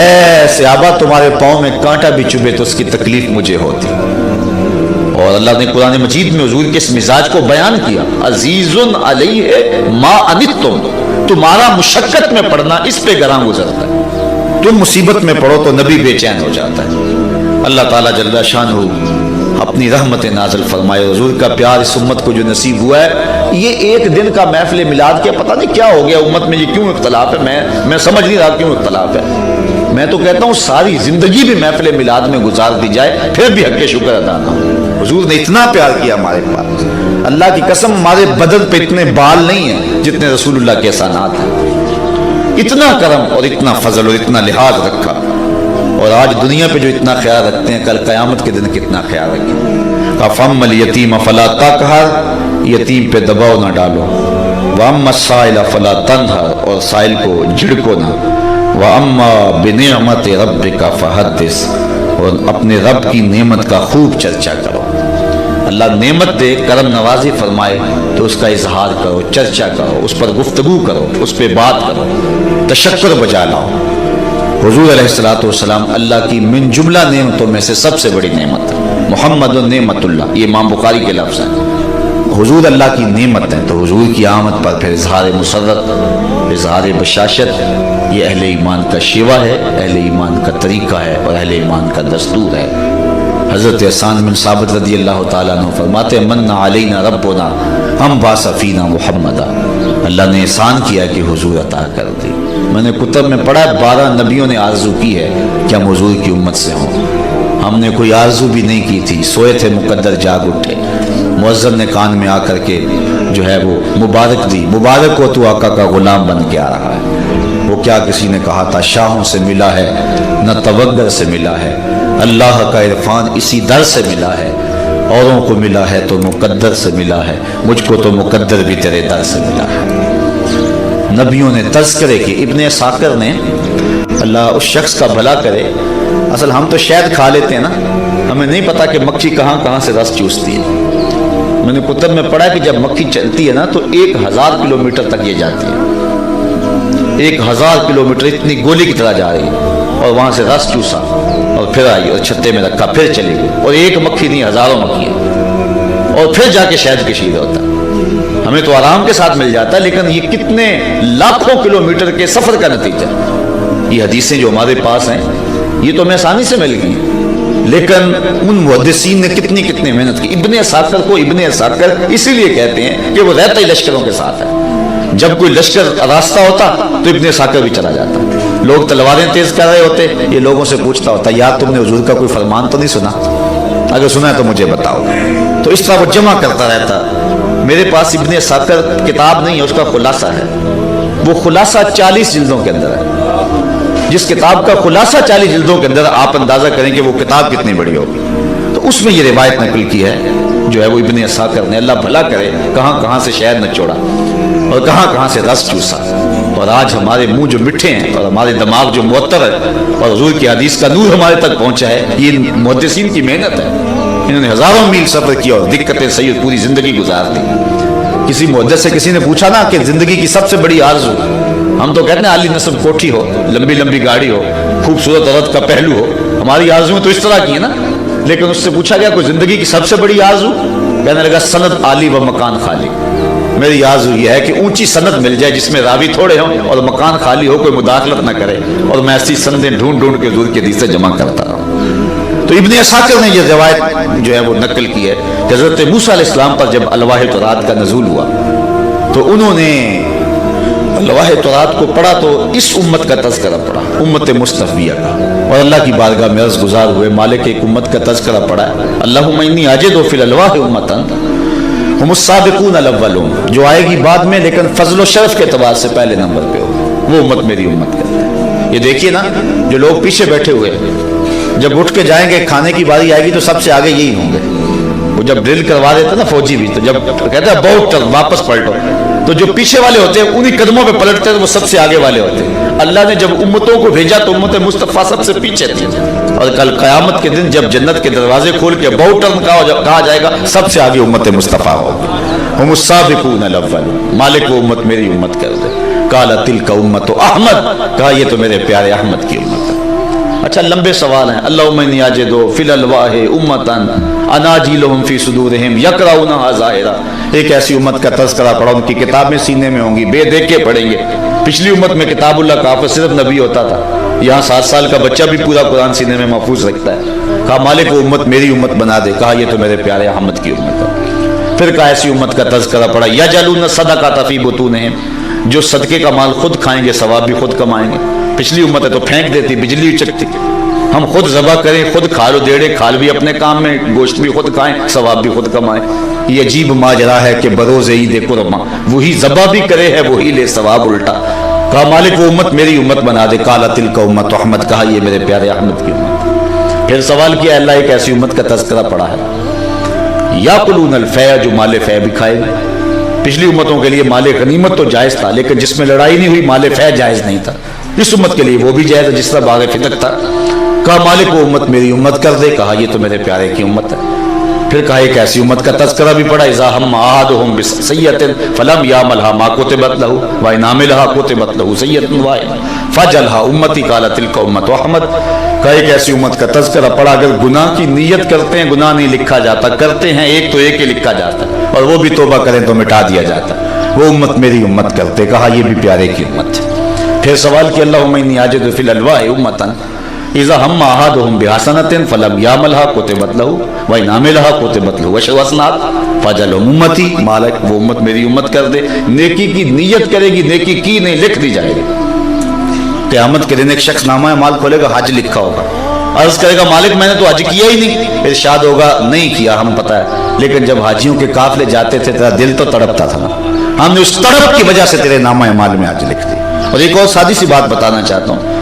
Speaker 2: اے صحابہ تمہارے پاؤں میں کانٹا بھی چبھے تو اس کی تکلیف مجھے ہوتی. اور اللہ نے قرآن مجید میں حضور کے اس مزاج کو بیان کیا, عزیز علیہ ما عنتم, تمہارا مشقت میں پڑنا اس پہ گراں گزرتا ہے, تم مصیبت میں پڑو تو نبی بے چین ہو جاتا ہے. اللہ تعالیٰ جل شانہ اپنی رحمت نازل فرمائے. حضور کا پیار اس امت کو جو نصیب ہوا ہے, یہ ایک دن کا محفل میلاد کے پتہ نہیں کیا ہو گیا امت میں, یہ کیوں اختلاف ہے, میں سمجھ نہیں رہا کیوں اختلاف ہے. میں تو کہتا ہوں ساری زندگی بھی محفل میلاد میں گزار دی جائے پھر بھی حق شکر ادا نہ ہو. حضور نے اتنا پیار کیا ہمارے پاس, اللہ کی قسم ہمارے بدن پہ اتنے بال نہیں ہیں جتنے رسول اللہ کے احسانات ہیں. اتنا کرم اور اتنا فضل اور اتنا لحاظ رکھا, اور آج دنیا پہ جو اتنا خیال رکھتے ہیں کل قیامت کے دن کتنا خیال رکھیں. فَأَمَّا الْيَتِيمَ فَلَا تَقْهَرْ, یتیم پہ دباؤ نہ ڈالو. وَأَمَّا السَّائِلَ فَلَا تَنْهَرْ, اور سائل کو جھڑکو نہ. وَأَمَّا بِنِعْمَتِ رَبِّكَ فَحَدِّثْ, اور اپنے رب کی نعمت کا خوب چرچا کرو. اللہ نعمت دے, کرم نوازی فرمائے تو اس کا اظہار کرو, چرچا کرو, اس پر گفتگو کرو, اس پہ بات کرو, تشکر بجا لاؤ. حضور علیہ الصلوۃ والسلام اللہ کی من جملہ نعمتوں میں سے سب سے بڑی نعمت ہے. محمد نعمت اللہ, یہ امام بخاری کے لفظ ہیں. حضور اللہ کی نعمت ہے, تو حضور کی آمد پر پھر اظہار مسرت, اظہار بشاشت, یہ اہل ایمان کا شیوا ہے, اہل ایمان کا طریقہ ہے, اور اہل ایمان کا دستور ہے. حضرت حسان بن ثابت رضی اللہ تعالیٰ عنہ فرماتے ہیں, من علینا ربنا ہم باسفینا محمدا, اللہ نے احسان کیا کہ حضور عطا کر دی. میں نے کتب میں پڑھا 12 نبیوں نے آرزو کی ہے کہ ہم حضور کی امت سے ہوں. ہم نے کوئی آرزو بھی نہیں کی تھی, سوئے تھے مقدر جاگ اٹھے. مؤذن نے کان میں آ کر کے جو ہے وہ مبارک دی, مبارک ہو تو آقا کا غلام بن کے آ رہا ہے. وہ کیا کسی نے کہا تھا, شاہوں سے ملا ہے نہ توگر سے ملا ہے, اللہ کا عرفان اسی در سے ملا ہے. اوروں کو ملا ہے تو مقدر سے ملا ہے, مجھ کو تو مقدر بھی تیرے در سے ملا ہے. نبیوں نے تذکرے کی. ابن ساکر نے, اللہ اس شخص کا بھلا کرے, اصل ہم تو شہد کھا لیتے ہیں نا, ہمیں نہیں پتا کہ مکھی کہاں کہاں سے رس چوستی ہے. میں نے کتب میں پڑھا کہ جب مکھی چلتی ہے نا تو 1000 کلومیٹر تک یہ جاتی ہے. 1000 کلومیٹر اتنی گولی کی طرح جا رہی ہے, اور وہاں سے رس چوسا اور پھر آئی اور چھتے میں رکھا, پھر چلی گئی. اور ایک مکھی نہیں, ہزاروں مکھیاں, اور پھر جا کے شہد کشید ہوتا. ہمیں تو آرام کے ساتھ مل جاتا ہے, لیکن یہ کتنے لاکھوں کلومیٹر کے سفر کا نتیجہ. یہ حدیثیں جو ہمارے پاس ہیں یہ تو ہمیں آسانی سے مل گئی, لیکن ان محدثین نے کتنی محنت کی. ابن اساکر کو ابن اساکر اسی لیے کہتے ہیں کہ وہ رہتا ہی لشکروں کے ساتھ ہے. جب کوئی لشکر راستہ ہوتا تو ابن اساکر بھی چلا جاتا. لوگ تلواریں تیز کر رہے ہوتے, یہ لوگوں سے پوچھتا ہوتا, یار تم نے حضور کا کوئی فرمان تو نہیں سنا؟ اگر سنا ہے تو مجھے بتاؤ. تو اس طرح وہ جمع کرتا رہتا. میرے پاس ابن اساکر کتاب نہیں ہے, اس کا خلاصہ ہے. وہ خلاصہ 40 جلدوں کے اندر ہے. جس کتاب کا خلاصہ 40 جلدوں کے اندر, آپ اندازہ کریں کہ وہ کتاب کتنی بڑی ہوگی. تو اس میں یہ روایت نقل کی ہے جو ہے وہ ابن اساکر نے, اللہ بھلا کرے, کہاں کہاں سے شہد نچوڑا اور کہاں کہاں سے رس چوسا. اور آج ہمارے منہ جو مٹھے ہیں اور ہمارے دماغ جو معطر ہے اور حضور کی حدیث کا نور ہمارے تک پہنچا ہے, یہ محدثین کی محنت ہے. انہوں نے ہزاروں میل سفر کیا اور دقتیں سید پوری زندگی گزار دی. کسی محدث سے کسی نے پوچھا نا کہ زندگی کی سب سے بڑی آرزو, ہم تو کہتے ہیں عالی نسب کوٹھی ہو, لمبی لمبی گاڑی ہو, خوبصورت عورت کا پہلو ہو. ہماری آرزویں تو اس طرح کی ہیں نا. لیکن اس سے پوچھا گیا کوئی زندگی کی سب سے بڑی آرزو, کہنے لگا سند عالی و مکان خالی. میری آرزو یہ ہے کہ اونچی سند مل جائے جس میں راوی تھوڑے ہوں اور مکان خالی ہو, کوئی مداخلت نہ کرے, اور میں ایسی سندیں ڈھونڈ کے حضور کی حدیثیں جمع کرتا رہوں. تو ابن اساکر نے یہ روایت جو ہے وہ نقل کی ہے کہ حضرت موسیٰ علیہ السلام پر جب الواح تورات کا نزول ہوا تو انہوں نے الواح تورات کو پڑھا تو اس امت کا تذکرہ پڑھا, امت مصطفیہ کا, اور اللہ کی بارگاہ میں عرض گزار ہوئے, مالک ایک امت کا تذکرہ پڑھا ہے. اللہم انی اجد فی الالواح امتاً ہم السابقون الاولون, جو آئے گی بعد میں لیکن فضل و شرف کے اعتبار سے پہلے نمبر پہ ہو, وہ امت میری امت کہتے ہیں. یہ دیکھیے نا, جو لوگ پیچھے بیٹھے ہوئے جب اٹھ کے جائیں گے, کھانے کی باری آئے گی تو سب سے آگے یہی ہوں گے. وہ جب ڈرل کروا دیتے نا فوجی بھی, تو جب کہتے ہیں بہت ٹرن واپس پلٹو, تو جو پیچھے والے ہوتے ہیں انہی قدموں پہ پلٹتے ہیں, وہ سب سے آگے والے ہوتے ہیں. اللہ نے جب امتوں کو بھیجا تو امت مصطفیٰ سب سے پیچھے تھی, اور کل قیامت کے دن جب جنت کے دروازے کھول کے بہت ٹرن کہا جائے گا, سب سے آگے امت مصطفیٰ ہوگی. ہم السابقون الاولون, مالک وہ امت میری امت کر دے. قال تلک امت احمد, کہا یہ تو میرے پیارے احمد کی امت ہے. اچھا لمبے سوال ہیں. اللہم انی اجدو فی الالواح امتن اناجیلہم فی صدورہم یقرؤونہا ظاہرا. ایک ایسی امت کا تذکرہ پڑھا, ان کی کتابیں سینے میں ہوں گی, بے دیکھ کے پڑھیں گے. پچھلی امت میں کتاب اللہ کا حافظ صرف نبی ہوتا تھا, یہاں 7 سال کا بچہ بھی پورا قرآن سینے میں محفوظ رکھتا ہے. کہا مالک وہ امت میری امت بنا دے. کہا یہ تو میرے پیارے احمد کی امت ہے. پھر کہا ایسی امت کا تذکرہ پڑھا یجعلون الصدقۃ فی بطونہم, جو صدقے کا مال خود کھائیں گے ثواب بھی خود کمائیں گے. پچھلی امت ہے تو پھینک دیتی, بجلی چکتی. ہم خود ذبح کریں, خود کھالو دیڑے, کھال بھی اپنے کام میں, گوشت بھی خود کھائیں, ثواب بھی خود کمائیں. یہ عجیب ماجرا ہے کہ بروز عید قرباں وہی ذبح بھی کرے ہے وہی لے ثواب الٹا. کہا مالک وہ امت میری امت بنا دے. قال تلک امت احمد, کہا یہ میرے پیارے احمد کی امت. پھر سوال کیا اللہ ایک ایسی امت کا تذکرہ پڑا ہے یاکلون الفیع, جو مال فیع بھی کھائے گا. پچھلی امتوں کے لیے مال غنیمت تو جائز تھا, لیکن جس میں لڑائی نہیں ہوئی مال فیع جائز نہیں تھا. اس امت کے لیے وہ بھی جائز ہے جس طرح باغ فتق تھا. کہا مالک وہ امت میری امت کر دے. کہا یہ تو میرے پیارے کی امت ہے. پھر کہا ایک ایسی امت کا تذکرہ بھی پڑا اذا ہم احدهم بسیئۃ فلم یعملها ما کتبت له وان عملها کتبت له سیئۃ واحدۃ فجعلها امتی. قال تلک امت احمد. کہا ایک ایسی امت کا تذکرہ پڑا اگر گناہ کی نیت کرتے ہیں گناہ نہیں لکھا جاتا, کرتے ہیں ایک تو ایک ہی لکھا جاتا ہے, اور وہ بھی توبہ کریں تو مٹا دیا جاتا ہے. وہ امت میری امت کرتے. کہا یہ بھی پیارے کی امت ہے. پھر سوال کیا اللہم انی اجد فی الالواح امتا اذا ہم احدهم بحسنۃ فلم یعملها کتبت له وان عملها کتبت له عشر حسنات فجعلهم امتی. مالک وہ امت میری امت کر دے. نیکی کی نیت کرے گی, نیکی کی نہیں لکھ دی جائے گی. قیامت کے دن ایک شخص نامہ مال کھولے گا, حج لکھا ہوگا. عرض کرے گا مالک میں نے تو حج کیا ہی نہیں. ارشاد ہوگا نہیں کیا, ہم پتہ ہے, لیکن جب حاجیوں کے قافلے جاتے تھے تیرا دل تو تڑپتا تھا نا, ہم نے اس تڑپ کی وجہ سے تیرے نامہ مال میں حج لکھ دی. اور ایک اور سادی سی بات بتانا چاہتا ہوں,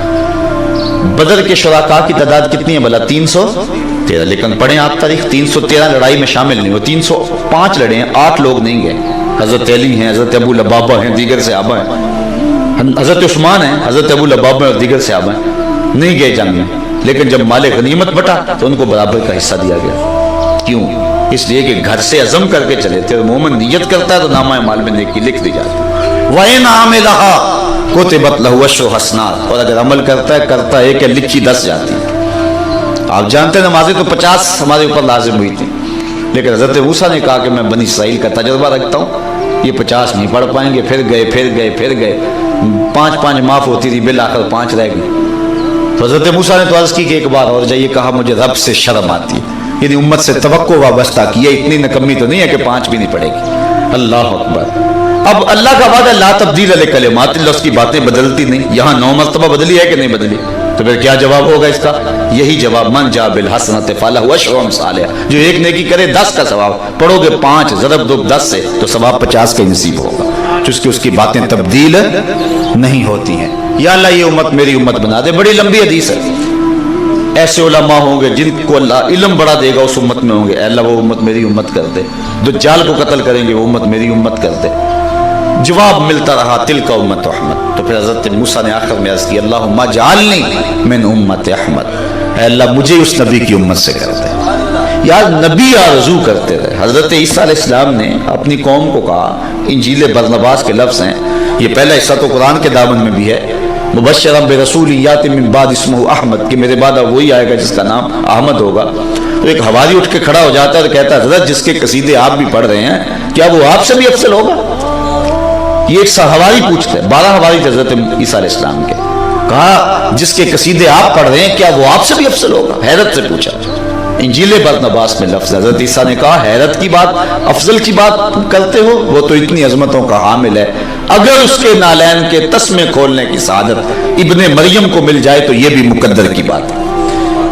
Speaker 2: بدر کے شرکاء کی تعداد کتنی ہے بھلا؟ 313. لیکن پڑھیں آپ تاریخ, 313 لڑائی میں شامل نہیں ہوئے, 305 لڑے ہیں, 8 لوگ نہیں گئے. حضرت علی ہیں, حضرت ابو لبابہ ہیں, دیگر صحابہ ہیں, حضرت عثمان ہیں, حضرت ابو لبابہ اور دیگر صحابہ ہیں, نہیں گئے جنگ میں. لیکن جب مال غنیمت بٹا تو ان کو برابر کا حصہ دیا گیا. کیوں؟ اس لیے کہ گھر سے عزم کر کے چلے تھے. مومن نیت کرتا ہے تو نامہ مال میں نیکی لکھ دی جاتی. وَإِنْ عَمِلَهَا کتبت له عشر حسنات, اور اگر عمل کرتا ہے کہ لکھی 10 جاتی. آپ جانتے ہیں نمازیں تو 50 ہمارے اوپر لازم ہوئی تھی, لیکن حضرت موسیٰ نے کہا کہ میں بنی اسرائیل کا تجربہ رکھتا ہوں, یہ 50 نہیں پڑھ پائیں گے. پھر گئے 5 معاف ہوتی تھی, بالآخر 5 رہ گئی. تو حضرت موسیٰ نے تو عرض کی کہ ایک بار اور جائیے. کہا مجھے رب سے شرم آتی ہے, یعنی امت سے توقع وابستہ کی ہے, اتنی نکمی تو نہیں ہے کہ 5 بھی نہیں پڑے گی. اللہ اکبر. اب اللہ کا وعدہ لا تبدیل لکلمات اللہ, اس کی باتیں بدلتی نہیں. یہاں 9 مرتبہ بدلی ہے کہ نہیں بدلی؟ تو پھر کیا جواب ہوگا اس کا؟ یہی جواب من جاء بالحسنۃ فلہ عشر امثالہا, جو ایک نیکی کرے 10 کا ثواب. پڑھو گے 5 ضرب 2 10 سے تو ثواب 50 کا نصیب ہوگا, جس کی باتیں تبدیل نہیں ہوتی ہیں. یا اللہ یہ امت میری امت بنا دے. بڑی لمبی حدیث ہے. ایسے علماء ہوں گے جن کو اللہ علم بڑا دے گا, اس امت میں ہوں گے. اے اللہ وہ امت میری امت کر دے. دجال کو قتل کریں گے, وہ امت میری امت کر دے. جواب ملتا رہا تلک امت احمد. تو پھر حضرت موسیٰ نے آخر میں عرض کی اللہم اجعلنی من امت احمد, اے اللہ مجھے اس نبی کی امت سے کر دے. یار نبی آرزو کرتے رہے. حضرت عیسیٰ علیہ السلام نے اپنی قوم کو کہا, انجیل برنباس کے لفظ ہیں, یہ پہلا حصہ تو قرآن کے دامن میں بھی ہے, مبشرا برسول یاتی من بعد اسمہ احمد, کہ میرے بعد وہی آئے گا جس کا نام احمد ہوگا. تو ایک حواری اٹھ کے کھڑا ہو جاتا ہے اور کہتا ہے حضرت جس کے قصیدے آپ بھی پڑھ رہے ہیں کیا وہ آپ سے بھی افضل ہوگا؟ یہ ایک حواری پوچھتے ہیں, 12 حواری تھے حضرت عیسیٰ علیہ السلام کے. کہا جس کے قصیدے آپ پڑھ رہے ہیں کیا وہ آپ سے بھی افضل ہوگا؟ حیرت سے پوچھا. انجیل برنباس میں لفظ حضرت عیسیٰ نے کہا حیرت کی بات, افضل کی بات کرتے ہو, وہ تو اتنی عظمتوں کا حامل ہے, اگر اس کے نالین کے تسمے کھولنے کی سعادت ابن مریم کو مل جائے تو یہ بھی مقدر کی بات ہے.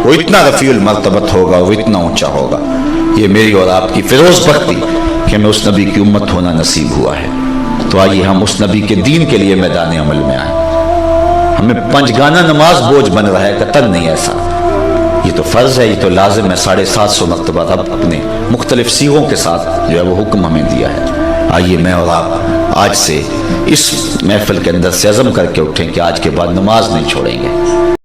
Speaker 2: وہ اتنا رفیع المرتبت ہوگا, وہ اتنا اونچا ہوگا. یہ میری اور آپ کی فیروز بختی کہ میں اس نبی کی امت ہونا نصیب ہوا ہے. تو آئیے ہم اس نبی کے دین کے لیے میدان عمل میں آئیں. ہمیں 5 گانا نماز بوجھ بن رہا ہے, قطن نہیں ایسا. یہ تو فرض ہے, یہ تو لازم ہے. 750 مرتبہ اب اپنے مختلف سیغوں کے ساتھ جو ہے وہ حکم ہمیں دیا ہے. آئیے میں اور آپ آج سے اس محفل کے اندر سے عزم کر کے اٹھیں کہ آج کے بعد نماز نہیں چھوڑیں گے.